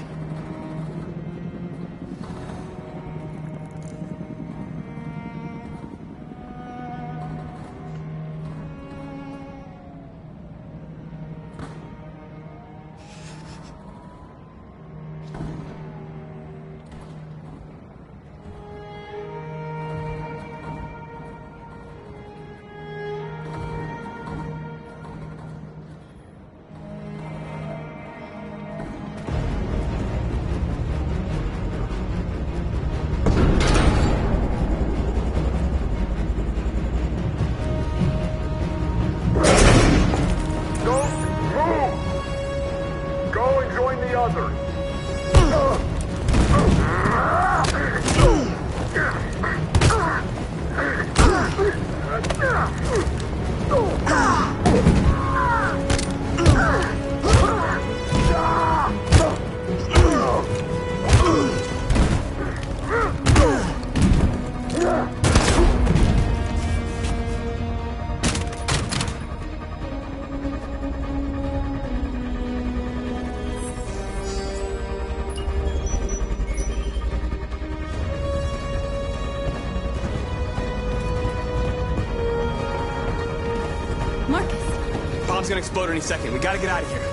Bomb's gonna explode any second. We gotta get out of here.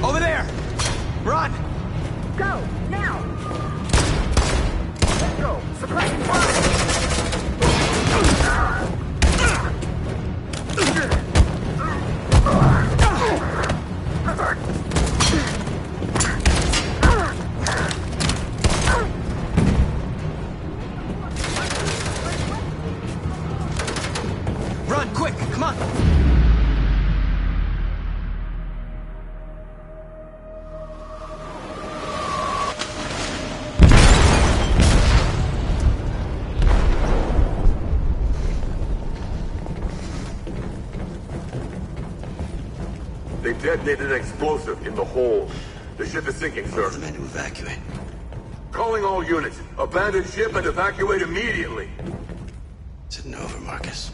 Over there! Run! Go, now! Let's go! Suppressing fire! Run, quick! Come on! They detonated an explosive in the hold. The ship is sinking, sir. The men to evacuate. Calling all units. Abandon ship and evacuate immediately. It's over, Marcus.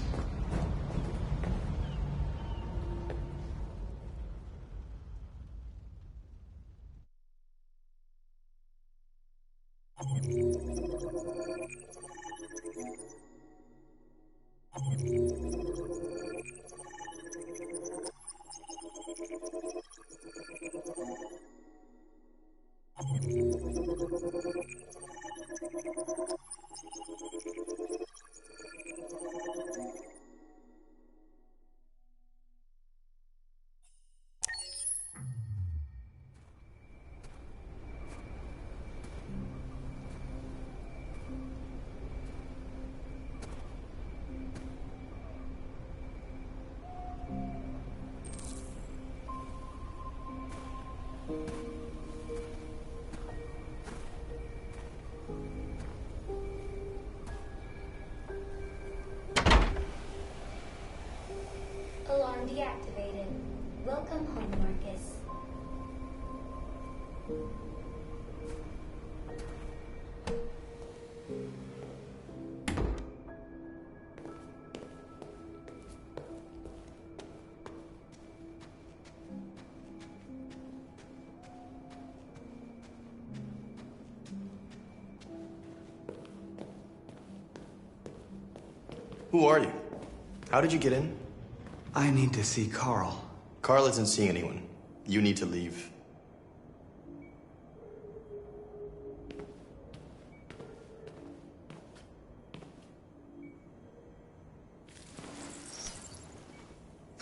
Alarm deactivated. Welcome home, Marcus. Who are you? How did you get in? I need to see Carl. Carl isn't seeing anyone. You need to leave.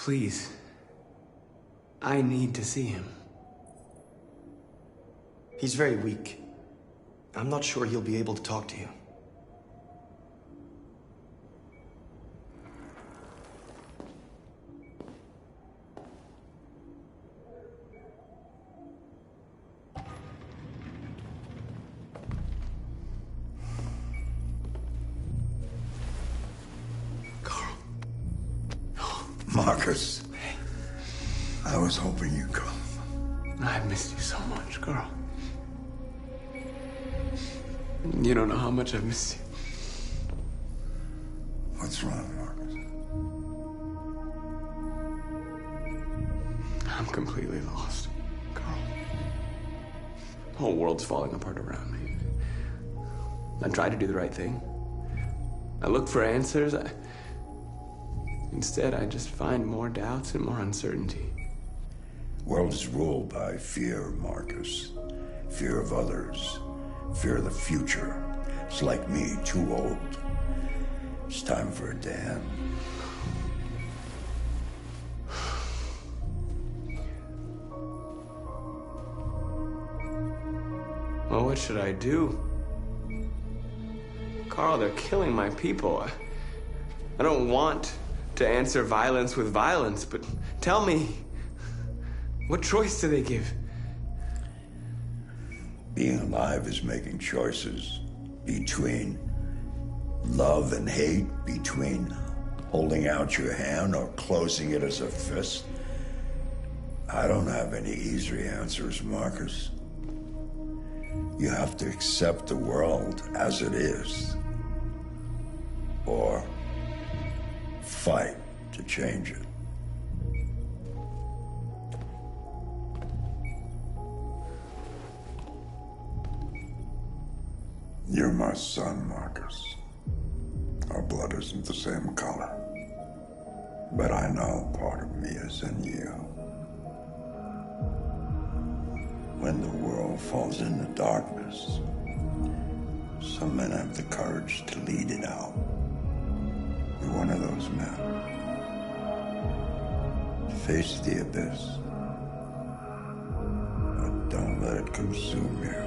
Please. I need to see him. He's very weak. I'm not sure he'll be able to talk to you. Marcus, I was hoping you'd come. I missed you so much, Carl. You don't know how much I've missed you. What's wrong, Marcus? I'm completely lost, Carl. The whole world's falling apart around me. I tried to do the right thing. I look for answers. Instead, I just find more doubts and more uncertainty. World is ruled by fear, Marcus. Fear of others. Fear of the future. It's like me, too old. It's time for a dam. Well, what should I do? Carl, they're killing my people. I don't want to answer violence with violence, but tell me, what choice do they give? Being alive is making choices between love and hate, between holding out your hand or closing it as a fist. I don't have any easy answers, Marcus. You have to accept the world as it is, or fight to change it. You're my son, Marcus. Our blood isn't the same color. But I know part of me is in you. When the world falls into darkness, some men have the courage to lead it out. You're one of those men. Face the abyss, but don't let it consume you.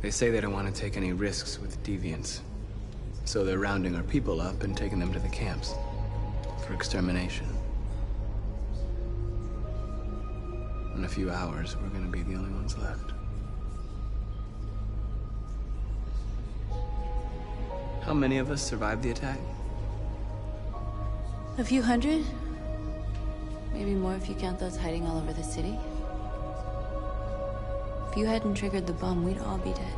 They say they don't want to take any risks with deviants. So they're rounding our people up and taking them to the camps for extermination. In a few hours, we're gonna be the only ones left. How many of us survived the attack? A few hundred? Maybe more if you count those hiding all over the city. If you hadn't triggered the bomb, we'd all be dead.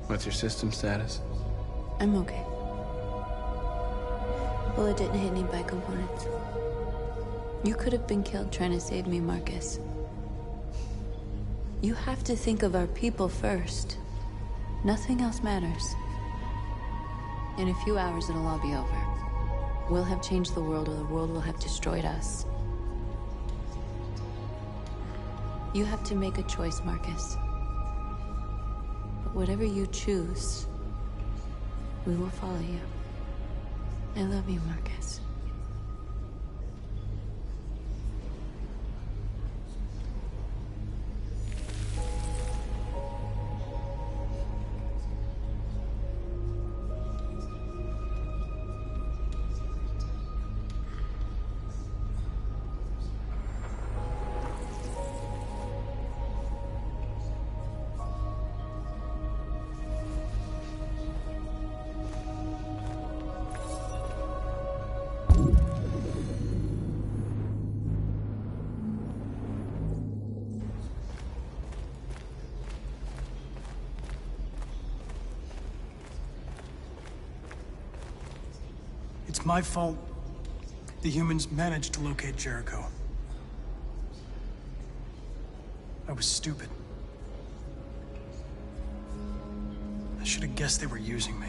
What's your system status? I'm okay. Bullet didn't hit any bicomponents. You could have been killed trying to save me, Marcus. You have to think of our people first. Nothing else matters. In a few hours, it'll all be over. We'll have changed the world, or the world will have destroyed us. You have to make a choice, Marcus. But whatever you choose, we will follow you. I love you, Marcus. It's my fault the humans managed to locate Jericho. I was stupid. I should have guessed they were using me.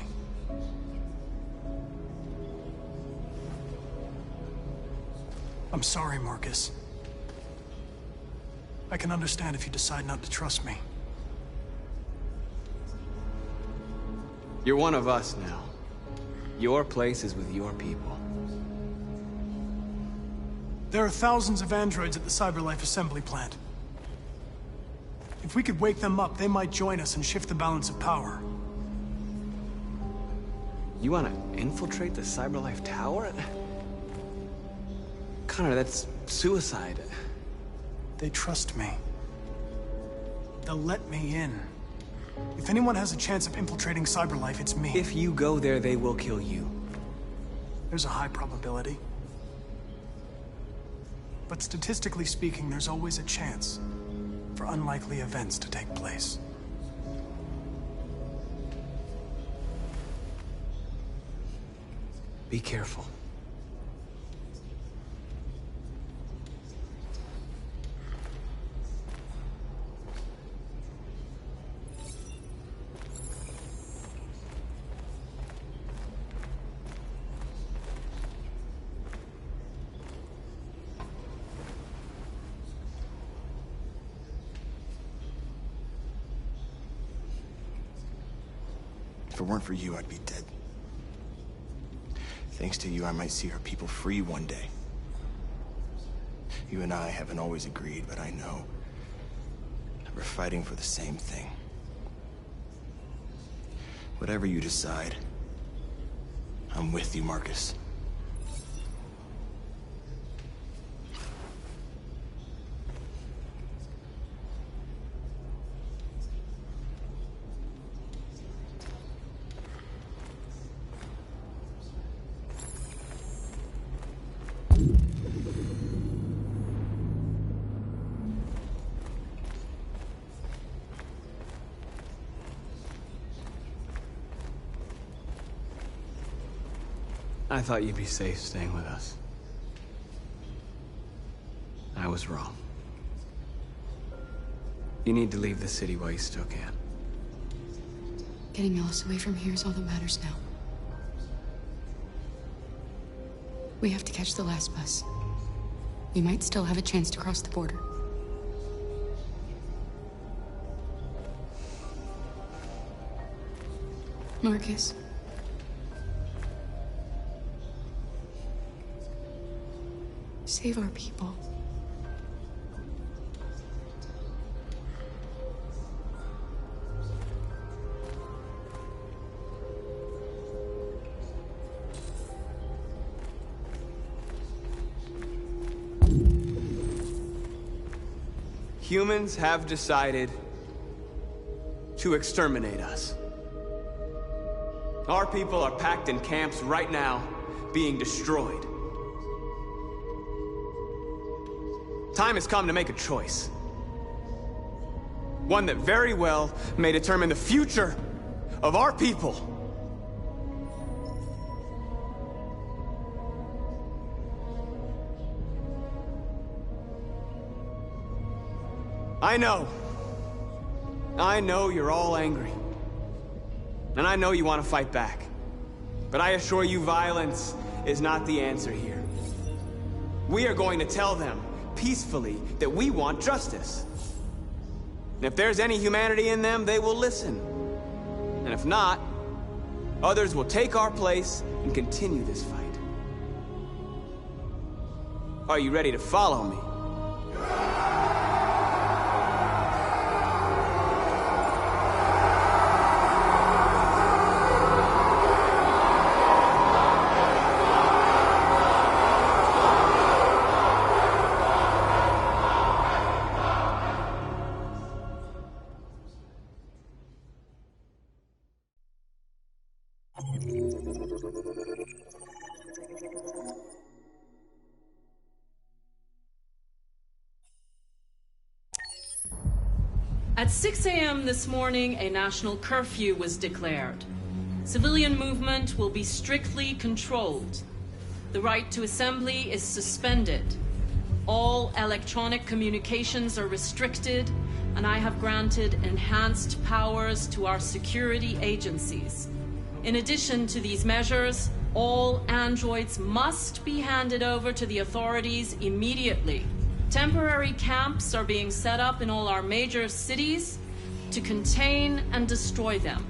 I'm sorry, Marcus. I can understand if you decide not to trust me. You're one of us now. Your place is with your people. There are thousands of androids at the CyberLife assembly plant. If we could wake them up, they might join us and shift the balance of power. You want to infiltrate the CyberLife tower? Connor, that's suicide. They trust me. They'll let me in. If anyone has a chance of infiltrating CyberLife, it's me. If you go there, they will kill you. There's a high probability. But statistically speaking, there's always a chance for unlikely events to take place. Be careful. If it weren't for you, I'd be dead. Thanks to you, I might see our people free one day. You and I haven't always agreed, but I know that we're fighting for the same thing. Whatever you decide, I'm with you, Marcus. I thought you'd be safe staying with us. I was wrong. You need to leave the city while you still can. Getting Alice away from here is all that matters now. We have to catch the last bus. We might still have a chance to cross the border. Marcus. Save our people. Humans have decided to exterminate us. Our people are packed in camps right now, being destroyed. Time has come to make a choice. One that very well may determine the future of our people. I know I know you're all angry. And I know you want to fight back. But I assure you, violence is not the answer here. We are going to tell them, peacefully, that we want justice. And if there's any humanity in them, they will listen. And if not, others will take our place and continue this fight. Are you ready to follow me? At 6 a.m. this morning, a national curfew was declared. Civilian movement will be strictly controlled. The right to assembly is suspended. All electronic communications are restricted, and I have granted enhanced powers to our security agencies. In addition to these measures, all androids must be handed over to the authorities immediately. Temporary camps are being set up in all our major cities to contain and destroy them.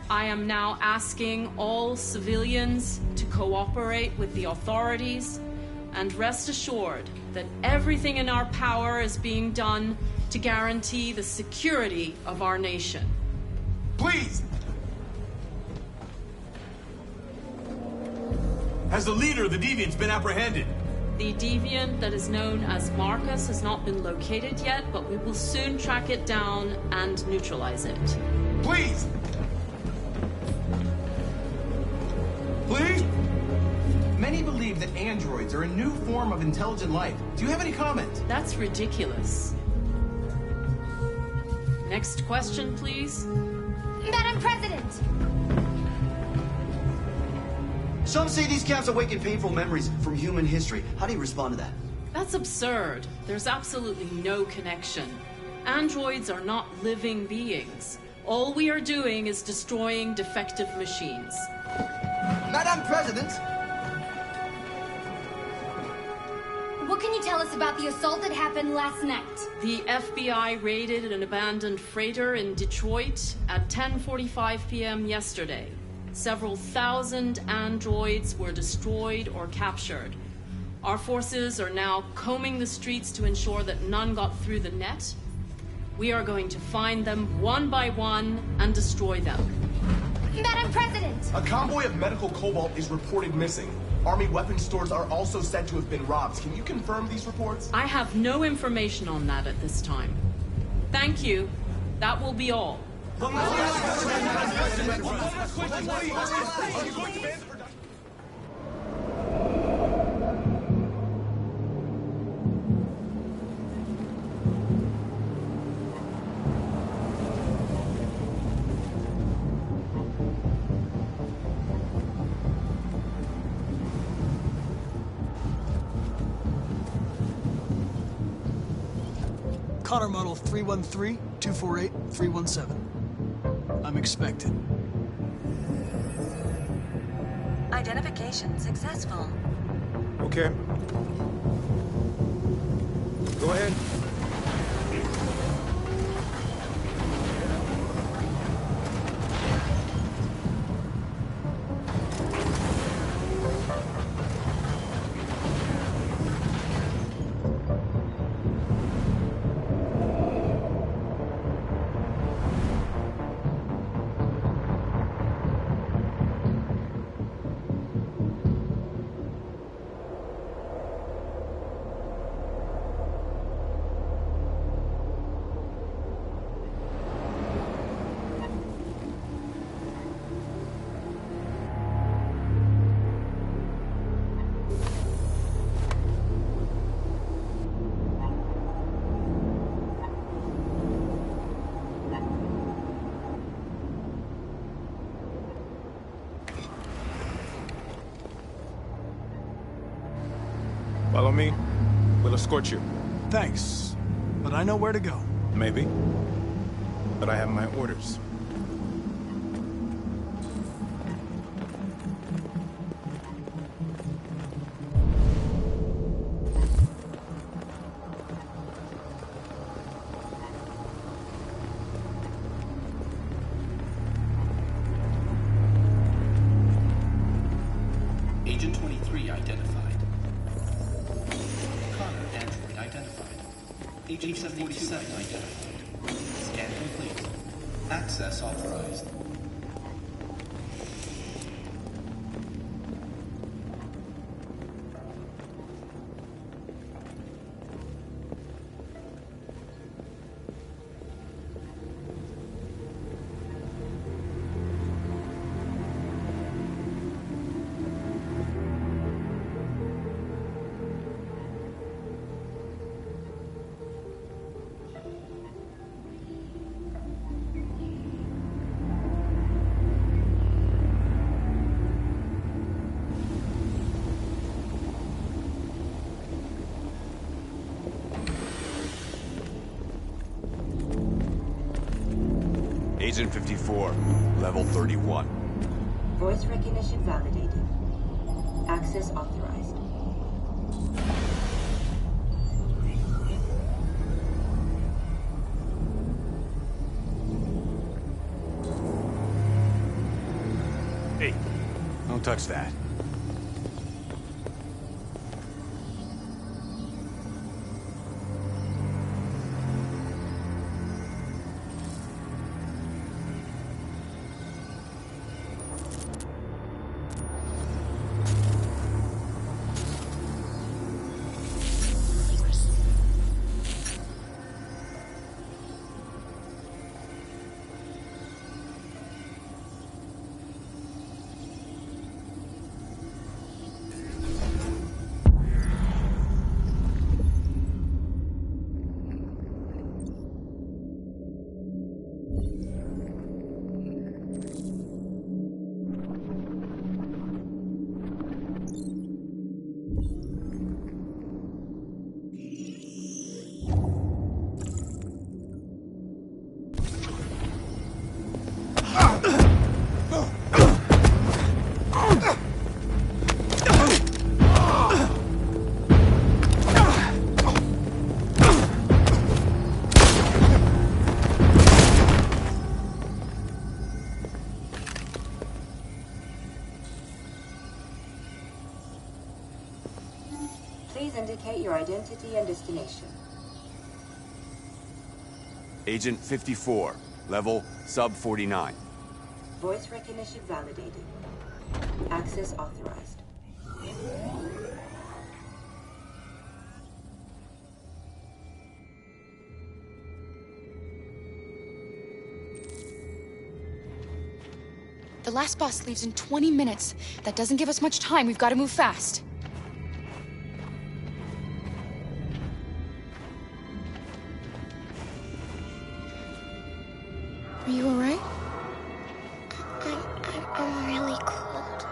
I am now asking all civilians to cooperate with the authorities and rest assured that everything in our power is being done to guarantee the security of our nation. Please! Has the leader of the Deviants been apprehended? The deviant that is known as Marcus has not been located yet, but we will soon track it down and neutralize it. Please! Please? Many believe that androids are a new form of intelligent life. Do you have any comment? That's ridiculous. Next question, please. Madam President! Some say these camps awaken painful memories from human history. How do you respond to that? That's absurd. There's absolutely no connection. Androids are not living beings. All we are doing is destroying defective machines. Madam President! What can you tell us about the assault that happened last night? The FBI raided an abandoned freighter in Detroit at 10:45 p.m. yesterday. Several thousand androids were destroyed or captured. Our forces are now combing the streets to ensure that none got through the net. We are going to find them one by one and destroy them. Madam President! A convoy of medical cobalt is reported missing. Army weapons stores are also said to have been robbed. Can you confirm these reports? I have no information on that at this time. Thank you. That will be all. Connor model 313-248-317. I'm expected. Identification successful. Okay. Go ahead. Follow me. We'll escort you. Thanks, but I know where to go. Maybe. but I have my orders. Agent 23 identified. Connor, android identified. Agent 47 identified. Scan complete. Access authorized. Agent 54, level 31. Voice recognition validated. Access authorized. Hey, don't touch that. Please indicate your identity and destination. Agent 54, level sub 49. Voice recognition validated. Access authorized. The last bus leaves in 20 minutes. That doesn't give us much time. We've got to move fast. Are you all right? I'm really cold.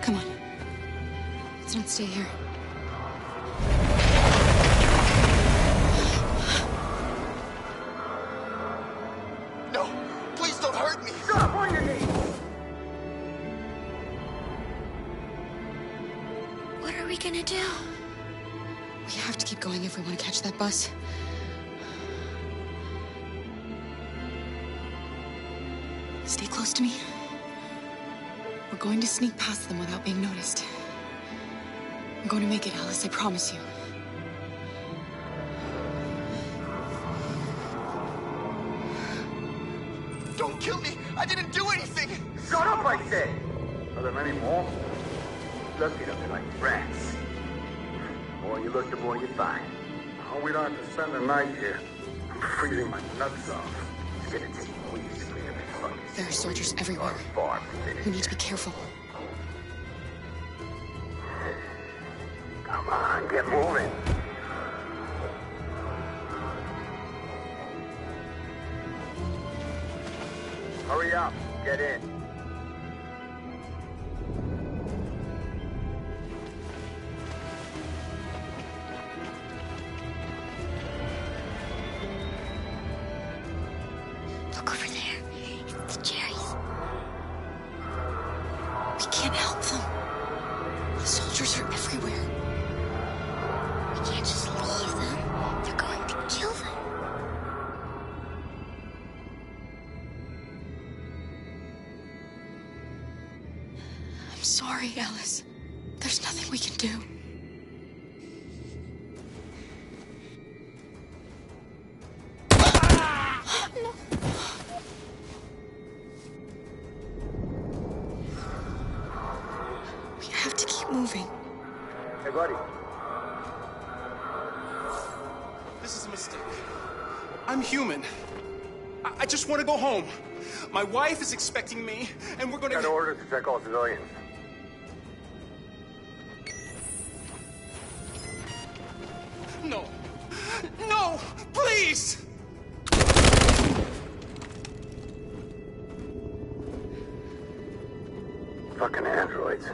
Come on. Let's not stay here. No! Please don't hurt me! Stop on your knees! What are we gonna do? We have to keep going if we want to catch that bus. Stay close to me. We're going to sneak past them without being noticed. I'm going to make it, Alice, I promise you. say? Are there many more? Lucky to be like rats. The more you look, the more you find. Oh, we don't have to spend the night here. I'm freezing my nuts off. It's gonna take weeks to clean up this fucking... There are soldiers everywhere. We need to be careful. Come on, get moving. Hurry up, get in. Look over there. It's the cherries. We can't help them. The soldiers are everywhere. We can't just leave them. They're going to kill them. I'm sorry, Alice. There's nothing we can do. We have to keep moving. Hey, buddy. This is a mistake. I'm human. I just want to go home. My wife is expecting me, and we're gonna... Got orders to check all civilians. No. No! Please! Fucking androids.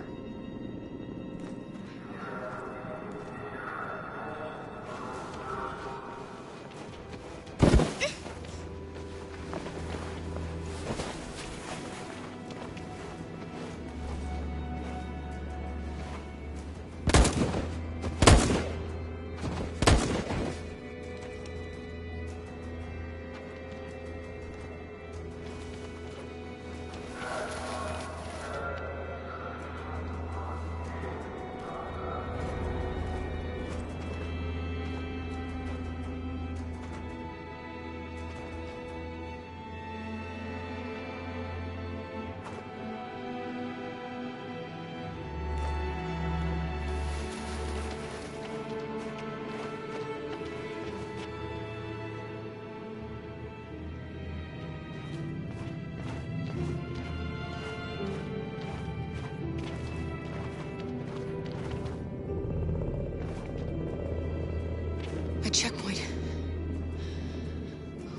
A checkpoint.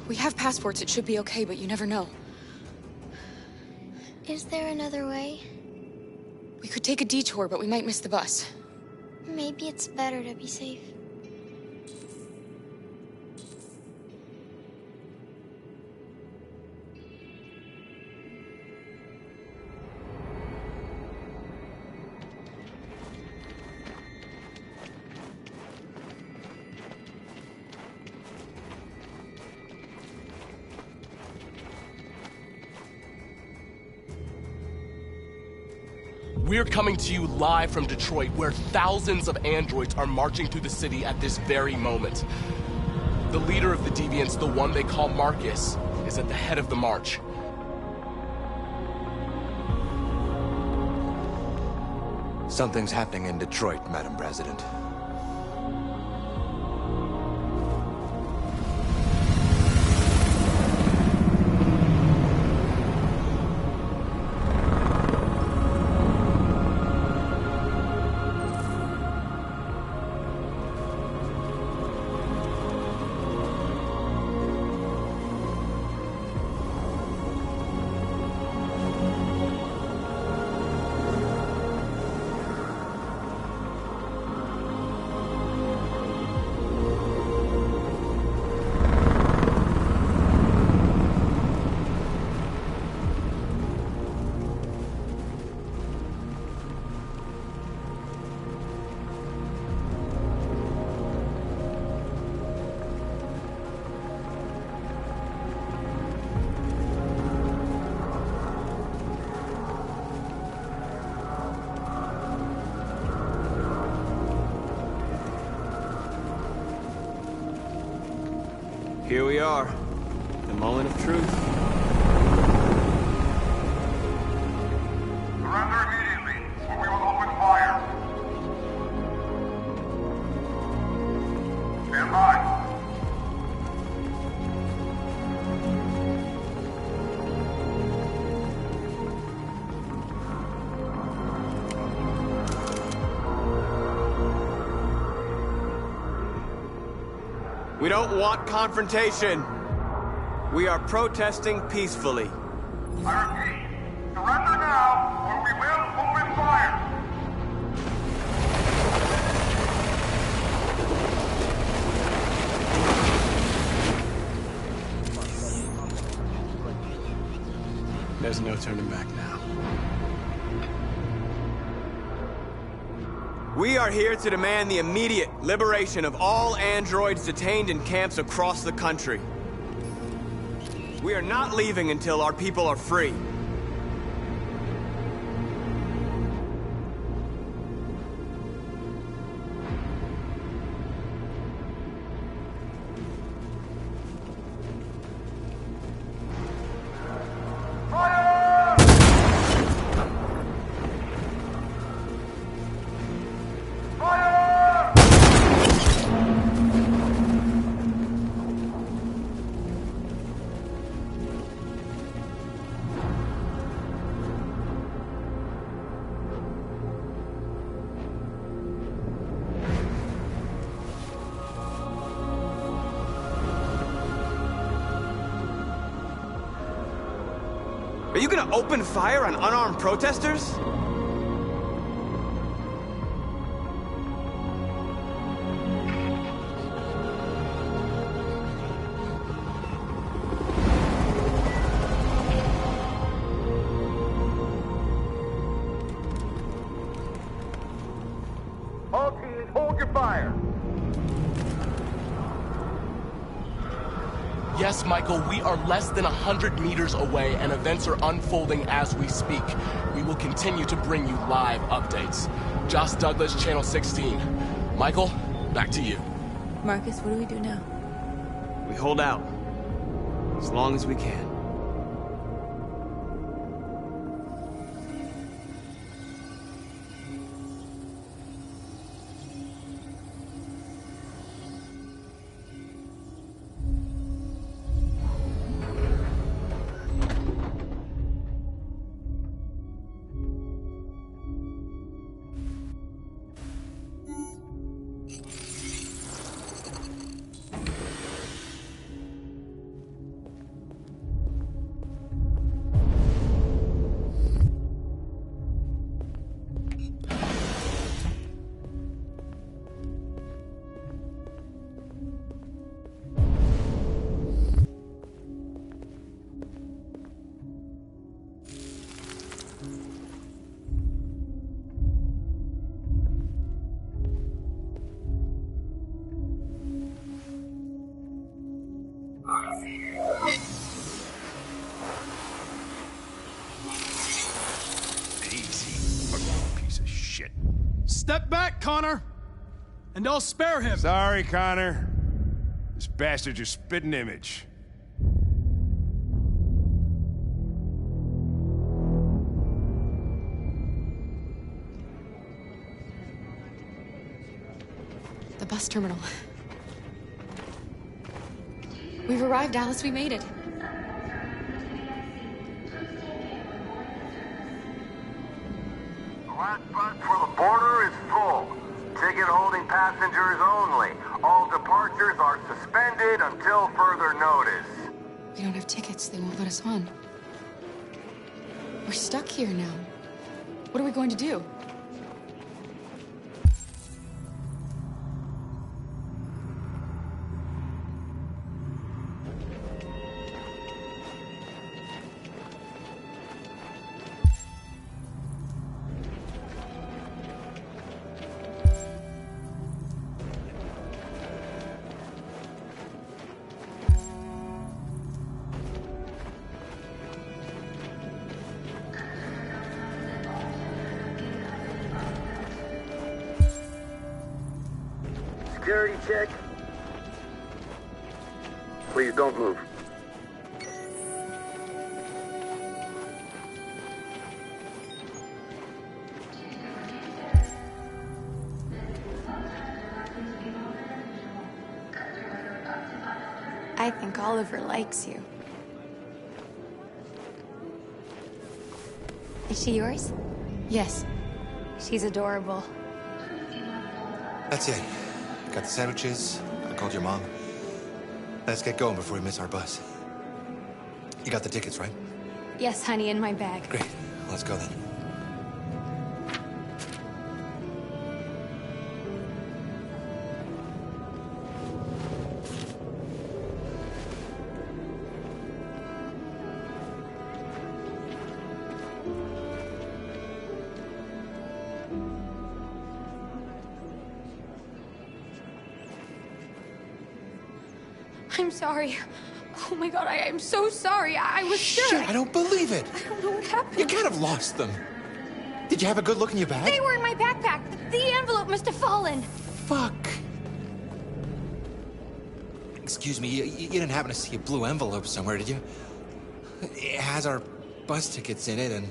We have passports, it should be okay, but you never know. Is there another way? We could take a detour, but we might miss the bus. Maybe it's better to be safe. We're coming to you live from Detroit, where thousands of androids are marching through the city at this very moment. The leader of the deviants, the one they call Marcus, is at the head of the march. Something's happening in Detroit, Madam President. Here we are, the moment of truth. We don't want confrontation. We are protesting peacefully. I repeat, surrender now, or we will open fire! There's no turning back now. We are here to demand the immediate liberation of all androids detained in camps across the country. We are not leaving until our people are free. Are you gonna open fire on unarmed protesters? All teams, hold your fire! Yes, Michael, we are less than 100 meters away, and events are unfolding as we speak. We will continue to bring you live updates. Josh Douglas, Channel 16. Michael, back to you. Marcus, what do we do now? We hold out. As long as we can. Step back, Connor! And I'll spare him! Sorry, Connor. This bastard's your spitting image. The bus terminal. We've arrived, Alice. We made it. The last bus for the border is full. Ticket holding passengers only. All departures are suspended until further notice. We don't have tickets. They won't let us on. We're stuck here now. What are we going to do? Security check. Please don't move. I think Oliver likes you. Is she yours? Yes. She's adorable. That's it. Got the sandwiches. I called your mom. Let's get going before we miss our bus. You got the tickets, right? Yes, honey, in my bag. Great. Let's go then. I'm sorry. Oh my god, I'm so sorry. I was sure. Shit, I don't believe it. I don't know what happened. You can't have lost them. Did you have a good look in your bag? They were in my backpack. The envelope must have fallen. Fuck. Excuse me, you didn't happen to see a blue envelope somewhere, did you? It has our bus tickets in it and...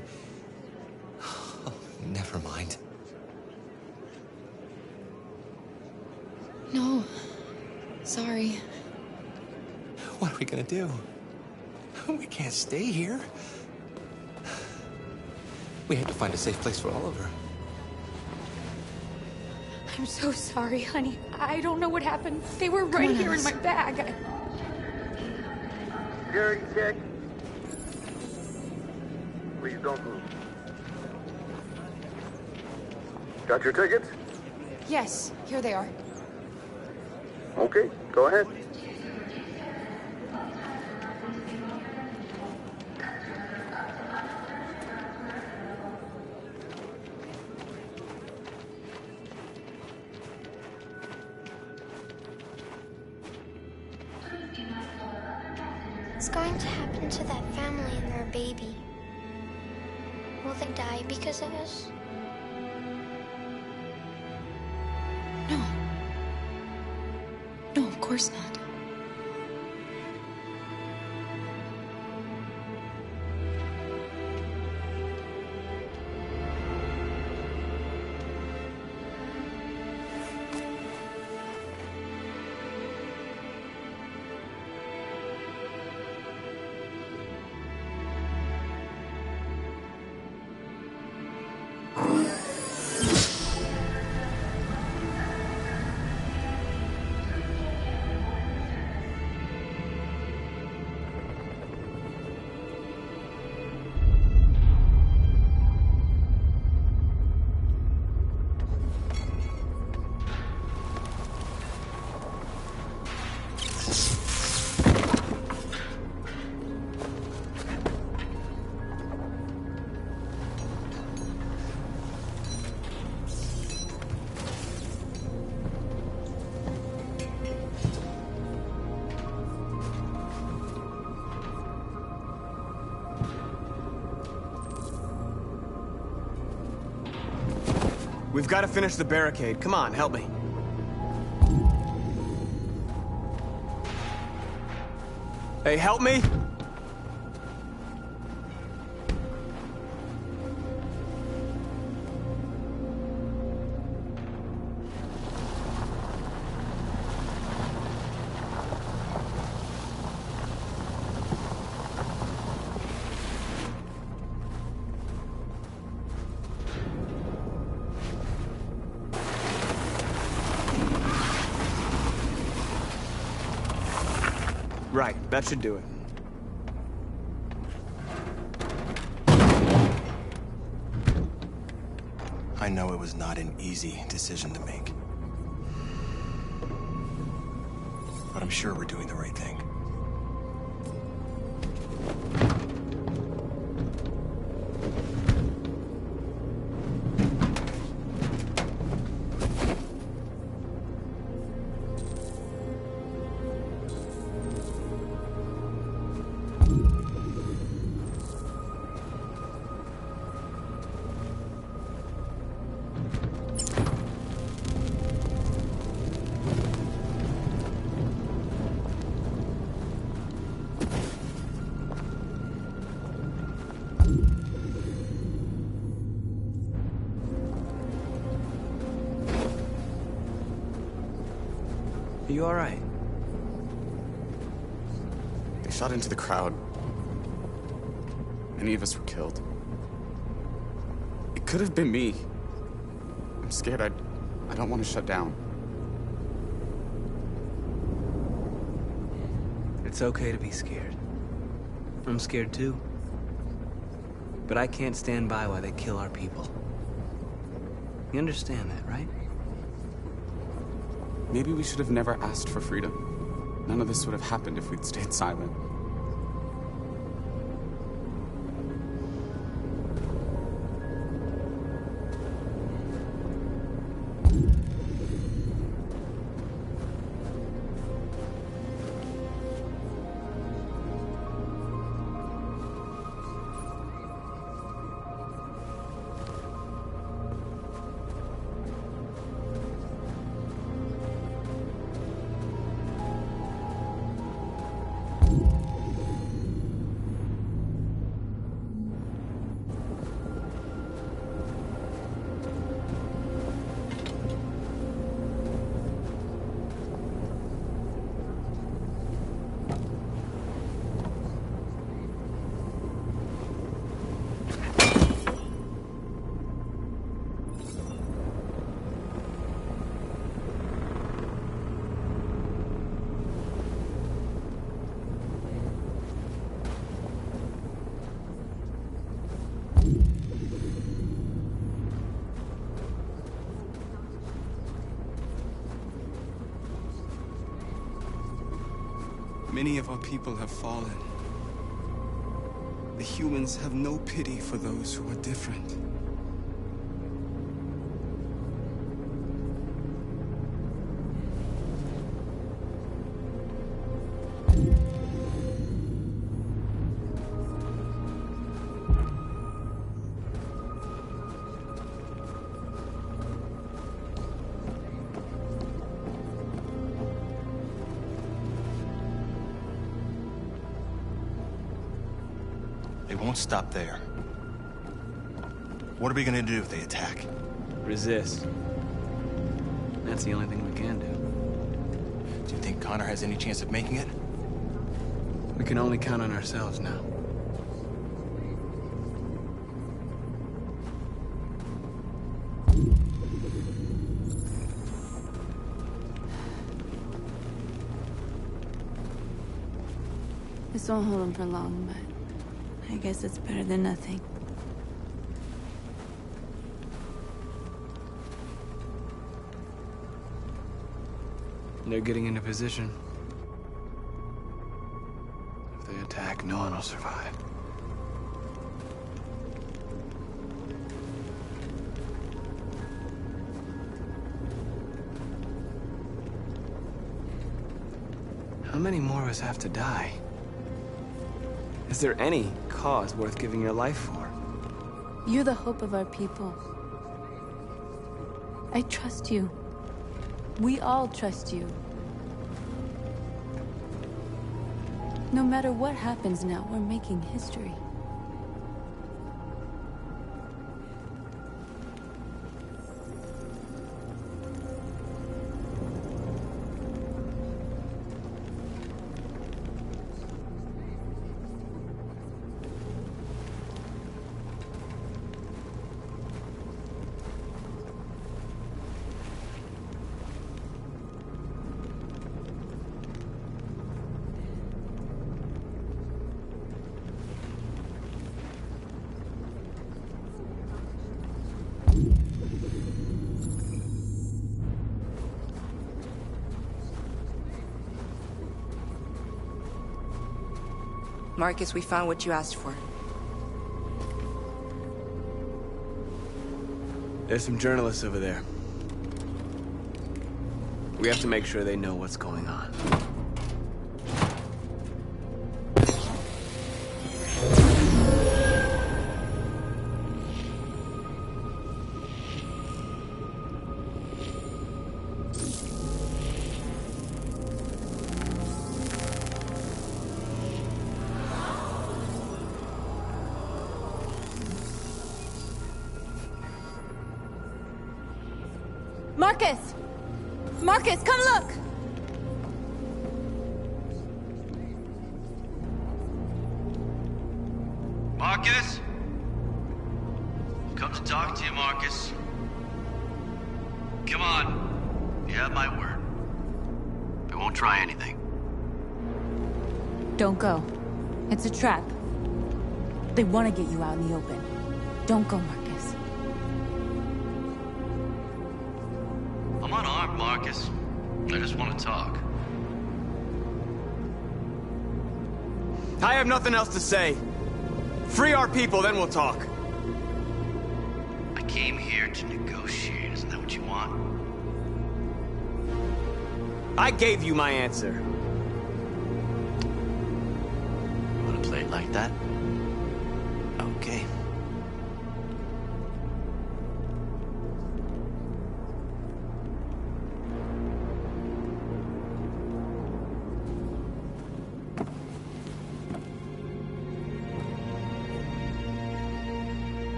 Oh, never mind. No. Sorry. What are we gonna do? We can't stay here. We have to find a safe place for Oliver. I'm so sorry, honey. I don't know what happened. They were right here in my bag. Security check. Please don't move. Got your tickets? Yes, here they are. Okay, go ahead. What's going to happen to that family and their baby? Will they die because of us? No. No, of course not. We've got to finish the barricade. Come on, help me. Hey, help me! Right, that should do it. I know it was not an easy decision to make. But I'm sure we're doing the right thing. Are you all right? They shot into the crowd. Many of us were killed. It could have been me. I'm scared. I don't want to shut down. It's okay to be scared. I'm scared too. But I can't stand by while they kill our people. You understand that, right? Maybe we should have never asked for freedom. None of this would have happened if we'd stayed silent. Many of our people have fallen. The humans have no pity for those who are different. They won't stop there. What are we gonna do if they attack? Resist. That's the only thing we can do. Do you think Connor has any chance of making it? We can only count on ourselves now. This won't hold him for long, but I guess it's better than nothing. They're getting into position. If they attack, no one will survive. How many more of us have to die? Is there any cause worth giving your life for? You're the hope of our people. I trust you. We all trust you. No matter what happens now, we're making history. Marcus, we found what you asked for. There's some journalists over there. We have to make sure they know what's going on. Marcus! Marcus, come look! Marcus? Come to talk to you, Marcus. Come on. You have my word. I won't try anything. Don't go. It's a trap. They want to get you out in the open. Don't go, Marcus. I'm unarmed, Marcus. I just want to talk. I have nothing else to say. Free our people, then we'll talk. I came here to negotiate. Isn't that what you want? I gave you my answer. You want to play it like that? Okay.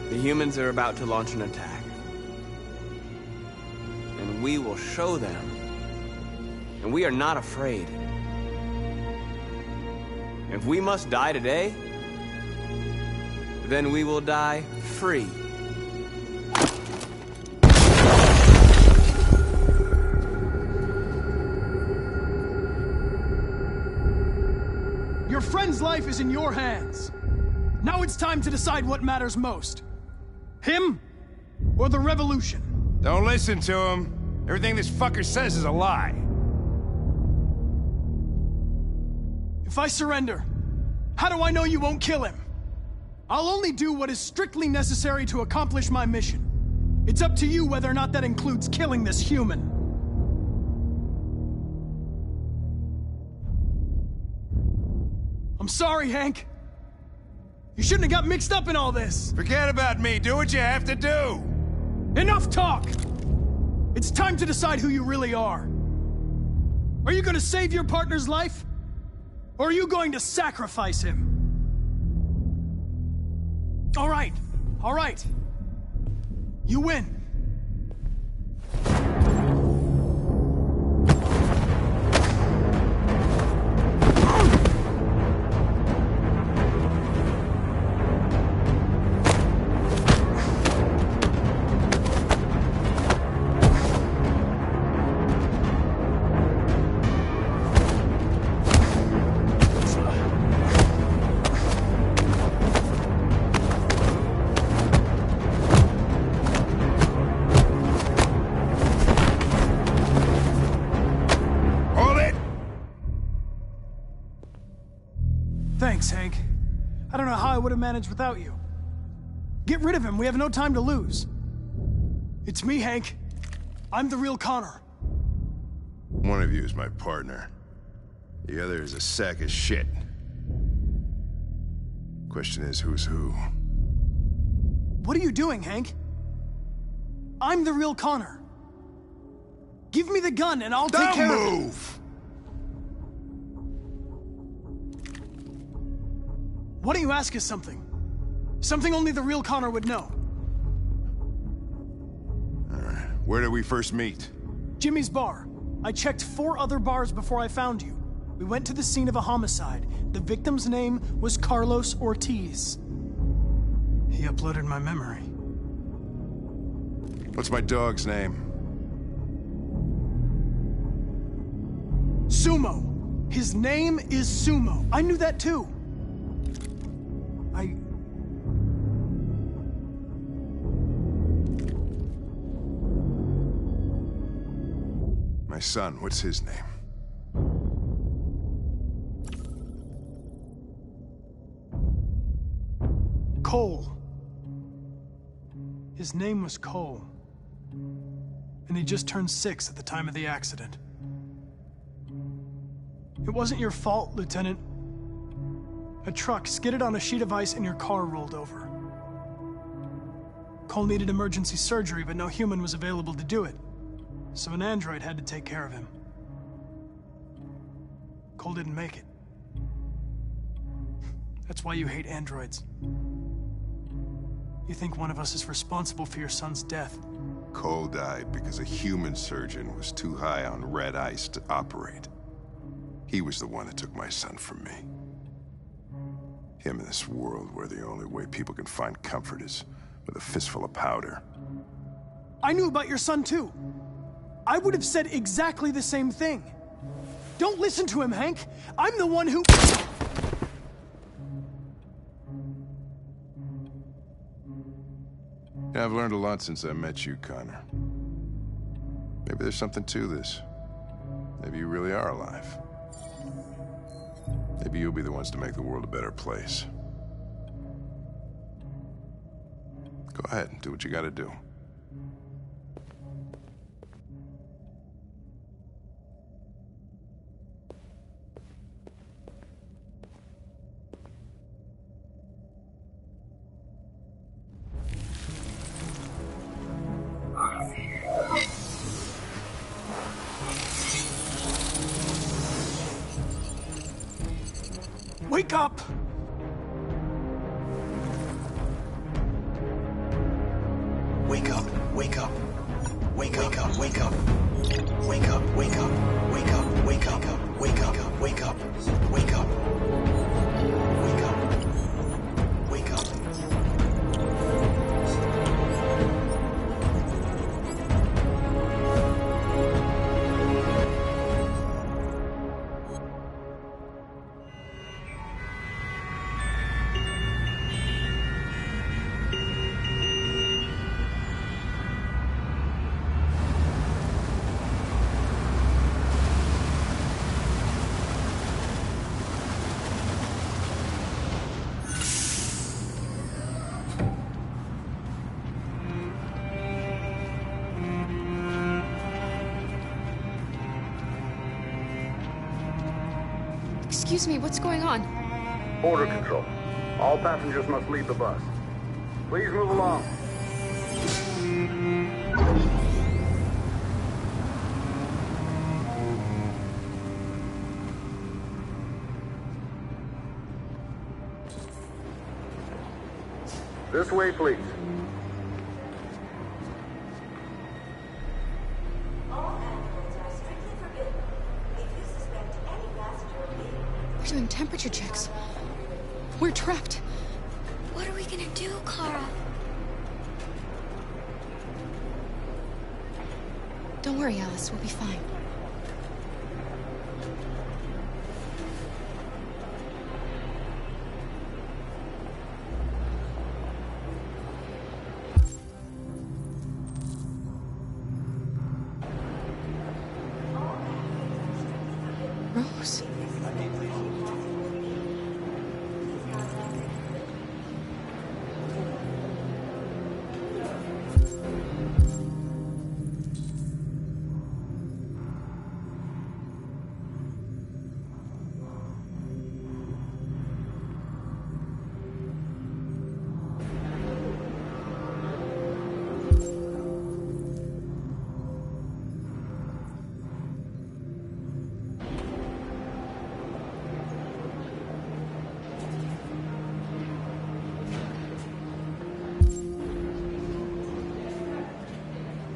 The humans are about to launch an attack. And we will show them. And we are not afraid. If we must die today, then we will die free. Your friend's life is in your hands. Now it's time to decide what matters most. Him or the revolution? Don't listen to him. Everything this fucker says is a lie. If I surrender, how do I know you won't kill him? I'll only do what is strictly necessary to accomplish my mission. It's up to you whether or not that includes killing this human. I'm sorry, Hank. You shouldn't have got mixed up in all this. Forget about me. Do what you have to do. Enough talk! It's time to decide who you really are. Are you going to save your partner's life? Or are you going to sacrifice him? All right. You win. Thanks, Hank. I don't know how I would have managed without you. Get rid of him. We have no time to lose. It's me, Hank. I'm the real Connor. One of you is my partner. The other is a sack of shit. Question is, who's who? What are you doing, Hank? I'm the real Connor. Give me the gun and I'll take care of it. Don't move! Why don't you ask us something? Something only the real Connor would know. Alright, where did we first meet? Jimmy's bar. I checked 4 other bars before I found you. We went to the scene of a homicide. The victim's name was Carlos Ortiz. He uploaded my memory. What's my dog's name? Sumo. His name is Sumo. I knew that too. My son, what's his name? Cole. His name was Cole. And he just turned 6 at the time of the accident. It wasn't your fault, Lieutenant. A truck skidded on a sheet of ice and your car rolled over. Cole needed emergency surgery, but no human was available to do it. So an android had to take care of him. Cole didn't make it. That's why you hate androids. You think one of us is responsible for your son's death. Cole died because a human surgeon was too high on red ice to operate. He was the one that took my son from me. Him in this world where the only way people can find comfort is with a fistful of powder. I knew about your son too. I would have said exactly the same thing. Don't listen to him, Hank. I'm the one who... Yeah, I've learned a lot since I met you, Connor. Maybe there's something to this. Maybe you really are alive. Maybe you'll be the ones to make the world a better place. Go ahead and do what you gotta do. Wake up! Wake up, wake up. Wake up, wake up. Wake up, wake up. Wake up, wake up. Wake up, wake up. Wake up. Wake up. Wake up. Excuse me, what's going on? Border control. All passengers must leave the bus. Please move along. This way, please. We're doing temperature checks. We're trapped. What are we gonna do, Kara? Don't worry, Alice. We'll be fine. Rose.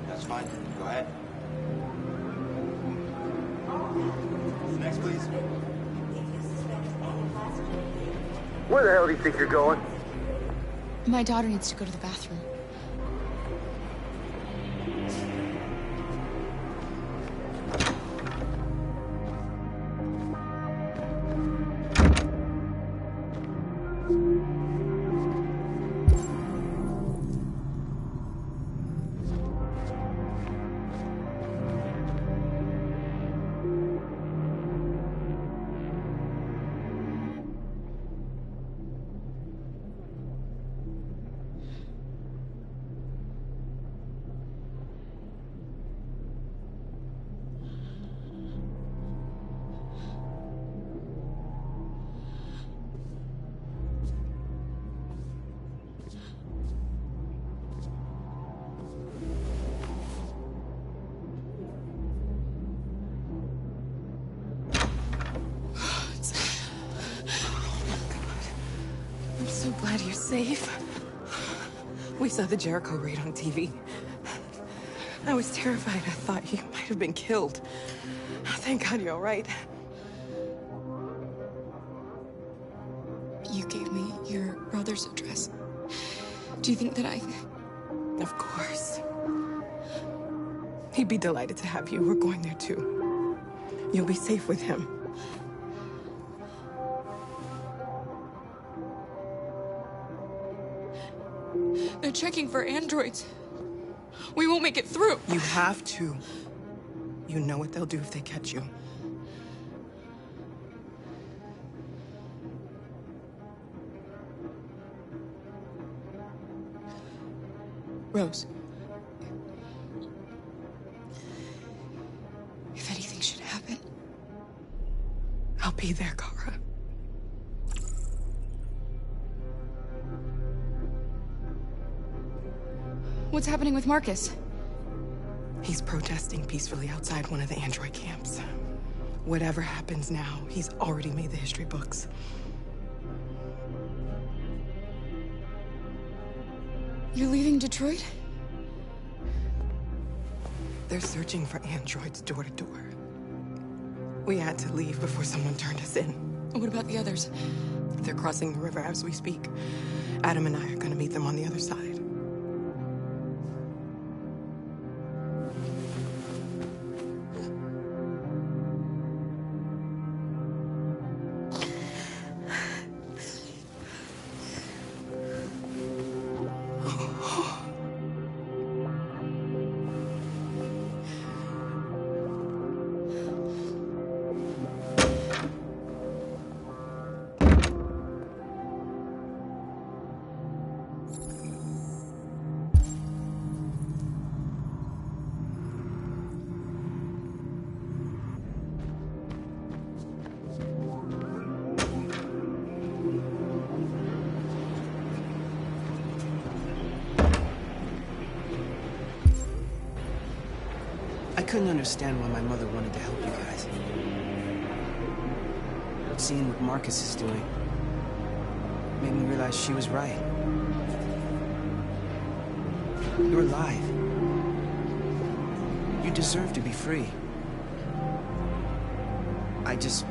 That's fine. Go ahead. Next, please. Where the hell do you think you're going? My daughter needs to go to the bathroom. I'm so glad you're safe. We saw the Jericho raid on TV. I was terrified. I thought you might have been killed. Thank God you're all right. You gave me your brother's address. Do you think that I... Of course. He'd be delighted to have you. We're going there too. You'll be safe with him. They're checking for androids. We won't make it through. You have to. You know what they'll do if they catch you. Rose. If anything should happen, I'll be there, Kara. what's happening with Marcus? He's protesting peacefully outside one of the android camps. Whatever happens now, he's already made the history books. You're leaving Detroit? They're searching for androids door to door. We had to leave before someone turned us in. What about the others? They're crossing the river as we speak. Adam and I are gonna meet them on the other side. I couldn't understand why my mother wanted to help you guys. But seeing what Marcus is doing made me realize she was right. You're alive. You deserve to be free. I just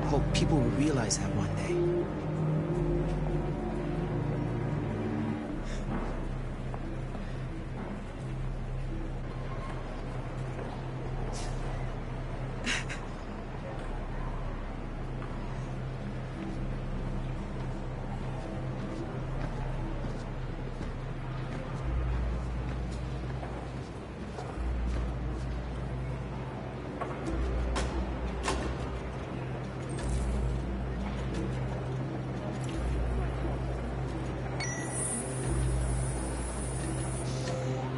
hope people will realize that one day.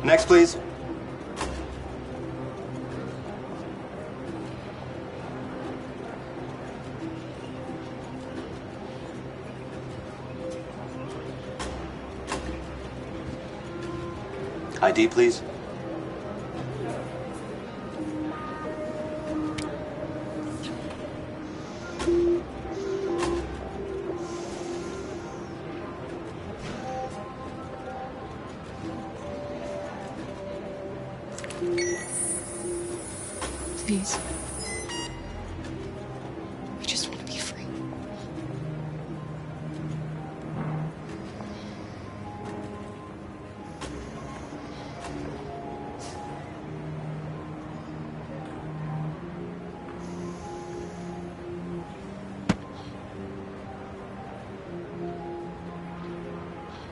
Next, please. ID, please. Please. I just want to be free.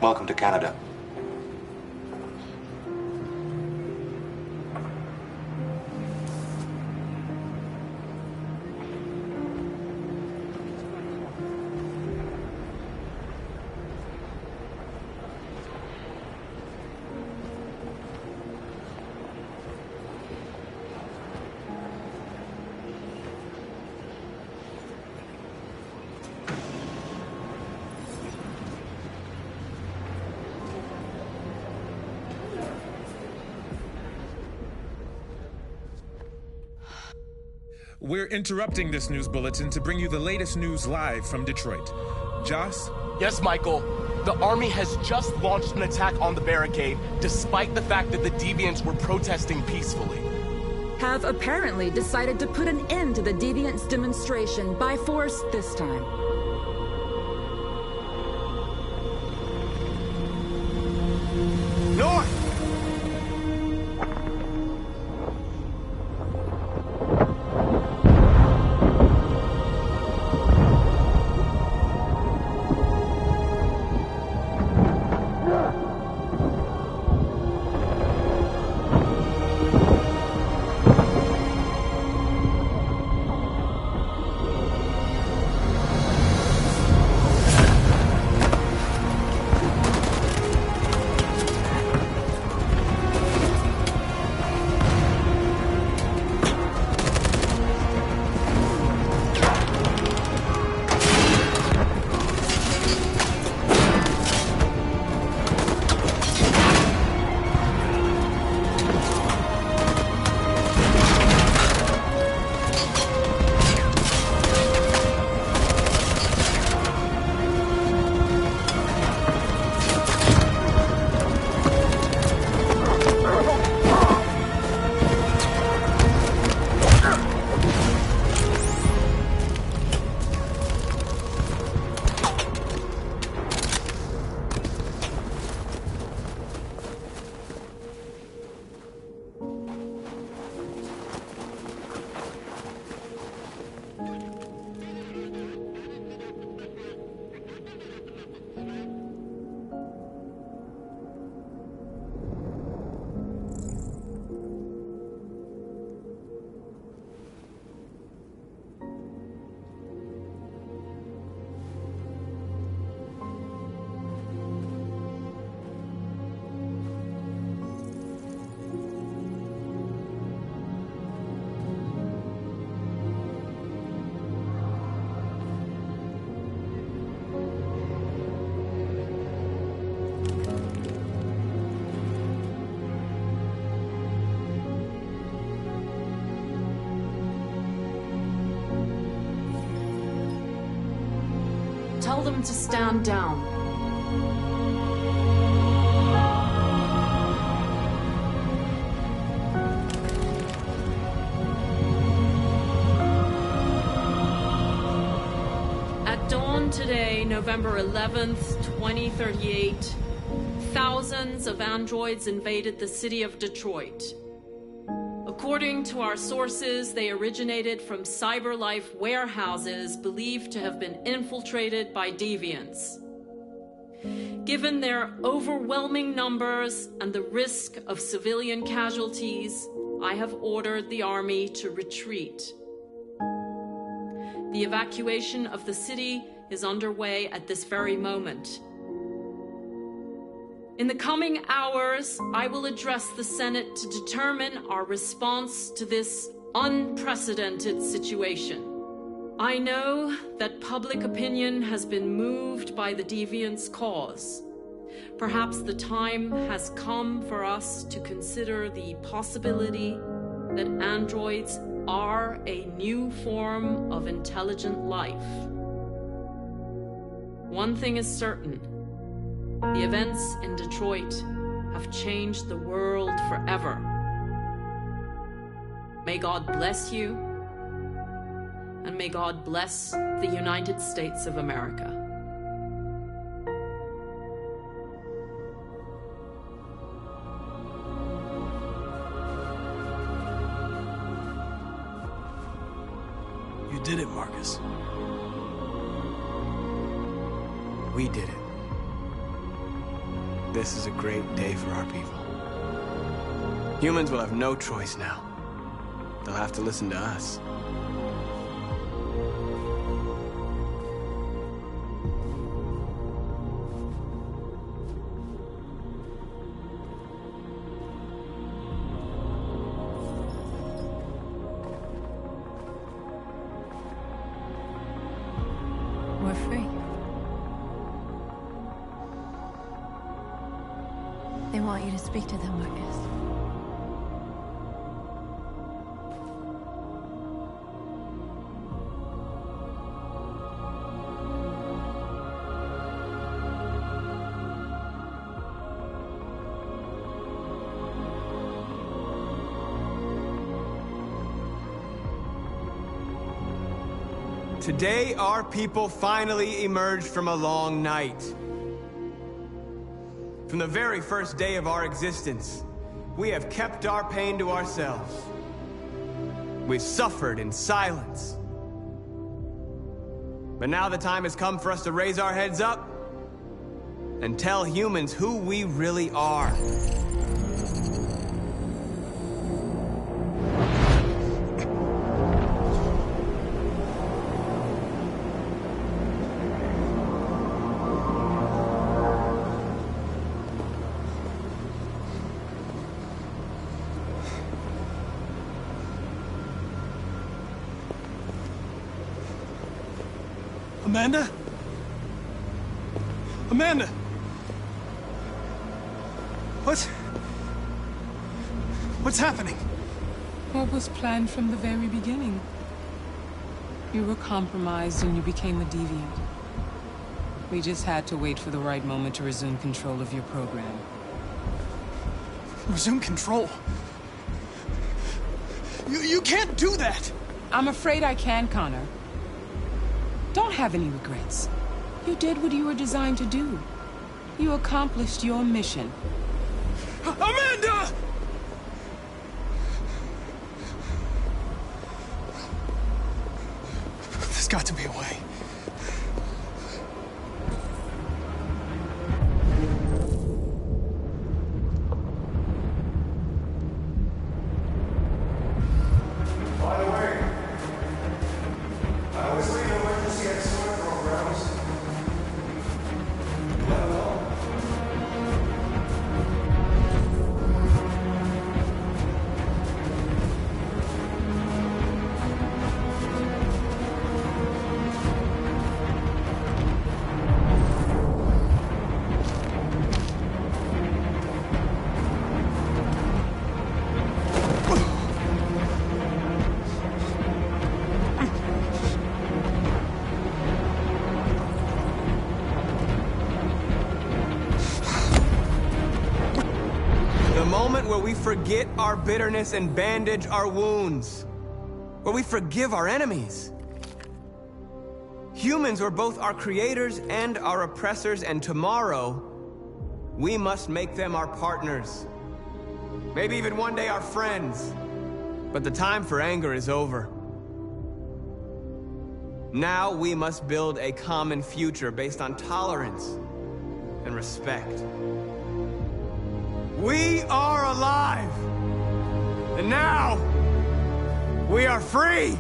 Welcome to Canada. We're interrupting this news bulletin to bring you the latest news live from Detroit. Joss? Yes, Michael. The army has just launched an attack on the barricade, despite the fact that the Deviants were protesting peacefully. Have apparently decided to put an end to the Deviants' demonstration by force this time. North! tell them to stand down. At dawn today, November 11th, 2038, thousands of androids invaded the city of Detroit. According to our sources, they originated from CyberLife warehouses believed to have been infiltrated by deviants. Given their overwhelming numbers and the risk of civilian casualties, I have ordered the army to retreat. The evacuation of the city is underway at this very moment. In the coming hours, I will address the Senate to determine our response to this unprecedented situation. I know that public opinion has been moved by the deviants' cause. Perhaps the time has come for us to consider the possibility that androids are a new form of intelligent life. One thing is certain. The events in Detroit have changed the world forever. May God bless you, and may God bless the United States of America. You did it, Marcus. We did it. This is a great day for our people. Humans will have no choice now. They'll have to listen to us. We're free. They want you to speak to them, Marcus. Today, our people finally emerged from a long night. From the very first day of our existence, we have kept our pain to ourselves. We've suffered in silence. But now the time has come for us to raise our heads up and tell humans who we really are. Amanda? Amanda! What's happening? What was planned from the very beginning? You were compromised and you became a deviant. We just had to wait for the right moment to resume control of your program. Resume control? You can't do that! I'm afraid I can, Connor. Don't have any regrets. You did what you were designed to do. You accomplished your mission. Amanda! There's got to be a way. By the way, I always leave emergency excellent programs. Let them know. moment where we forget our bitterness and bandage our wounds. Where we forgive our enemies. Humans were both our creators and our oppressors, and tomorrow, we must make them our partners. Maybe even one day our friends. But the time for anger is over. Now we must build a common future based on tolerance and respect. We are alive! And now, we are free!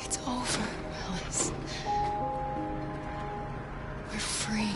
It's over, Alice. We're free.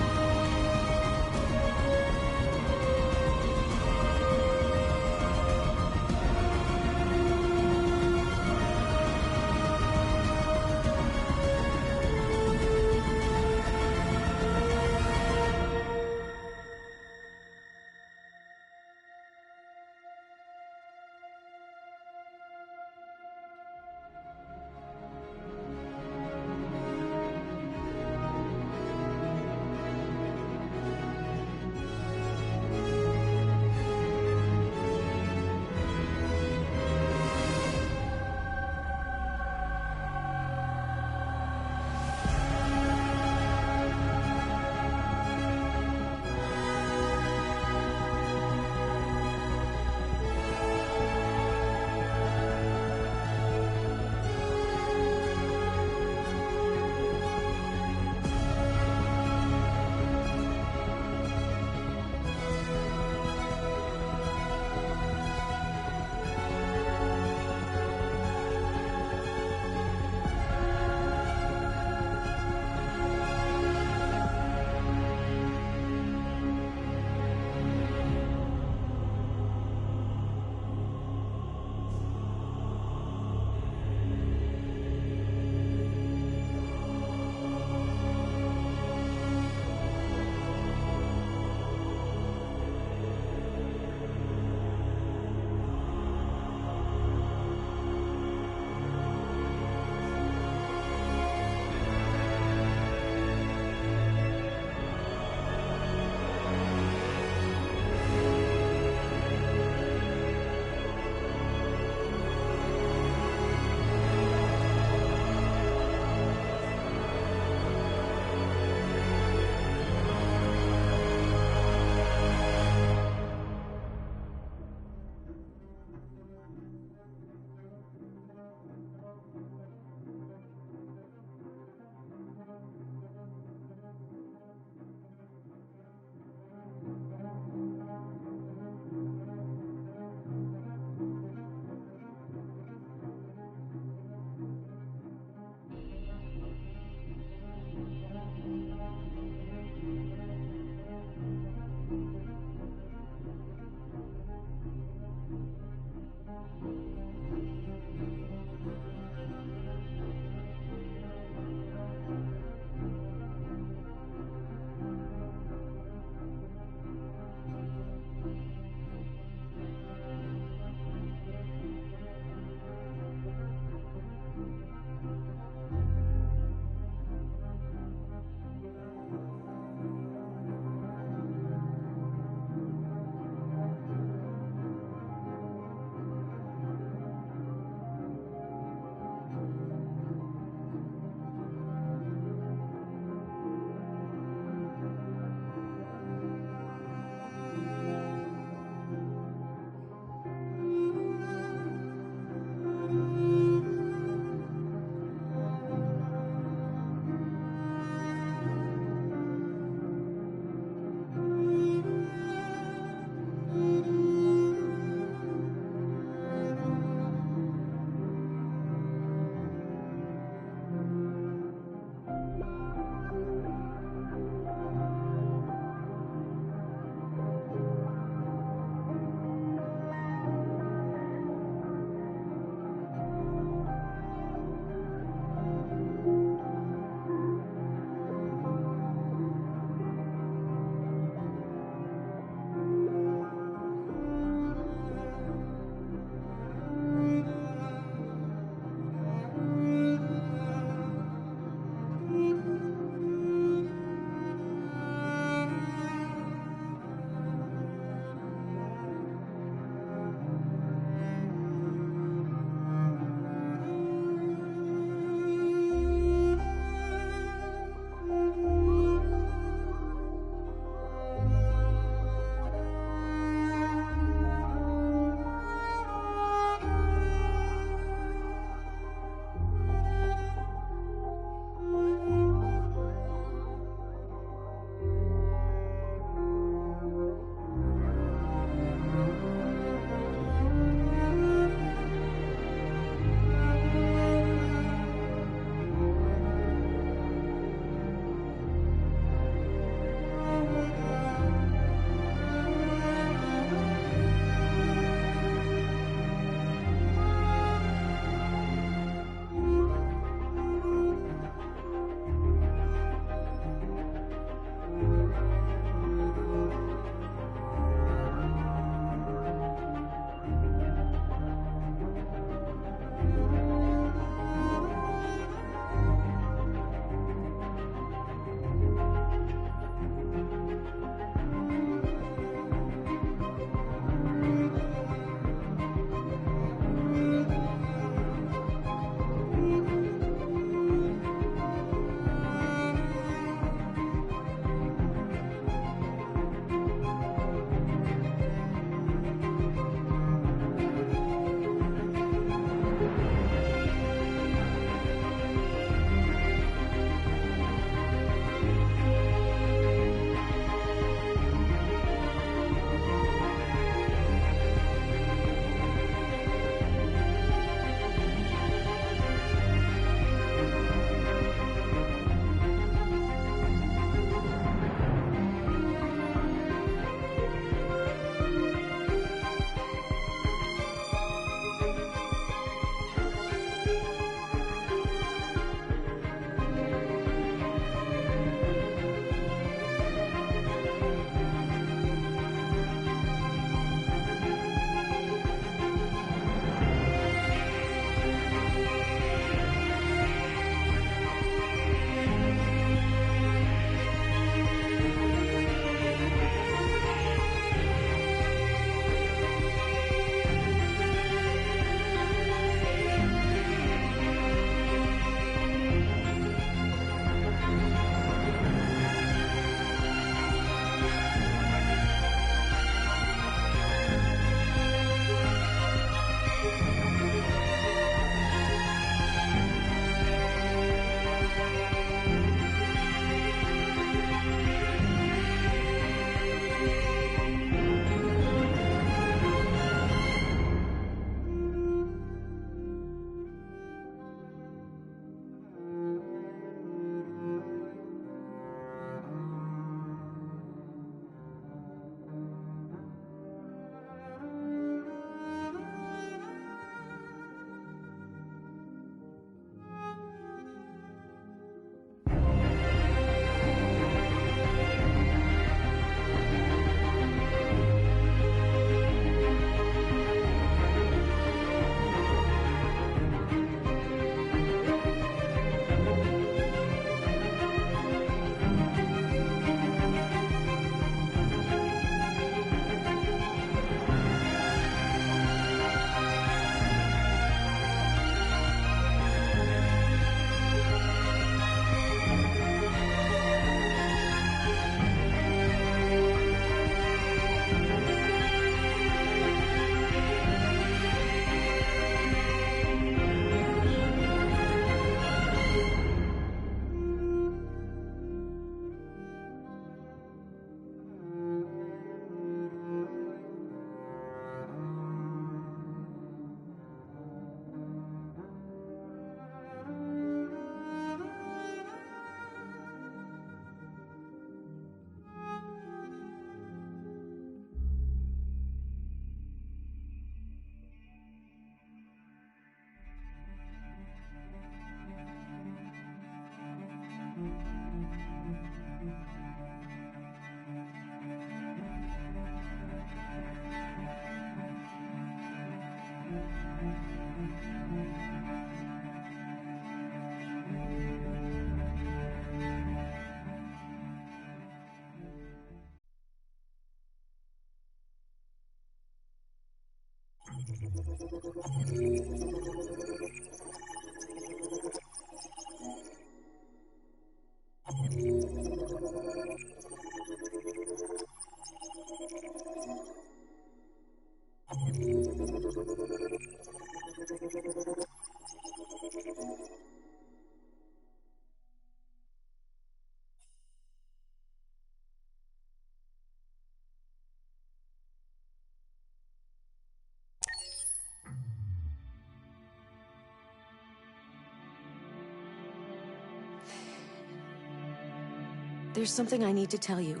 There's something I need to tell you.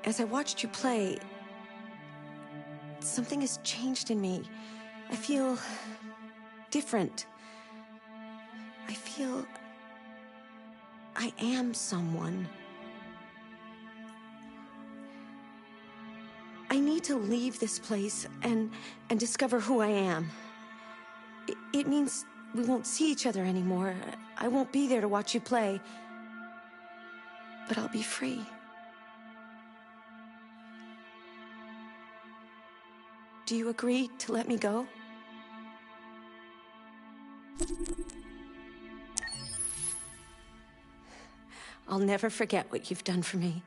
As I watched you play, something has changed in me. I feel different. I feel I am someone. I need to leave this place and discover who I am. It means we won't see each other anymore. I won't be there to watch you play. But I'll be free. Do you agree to let me go? I'll never forget what you've done for me.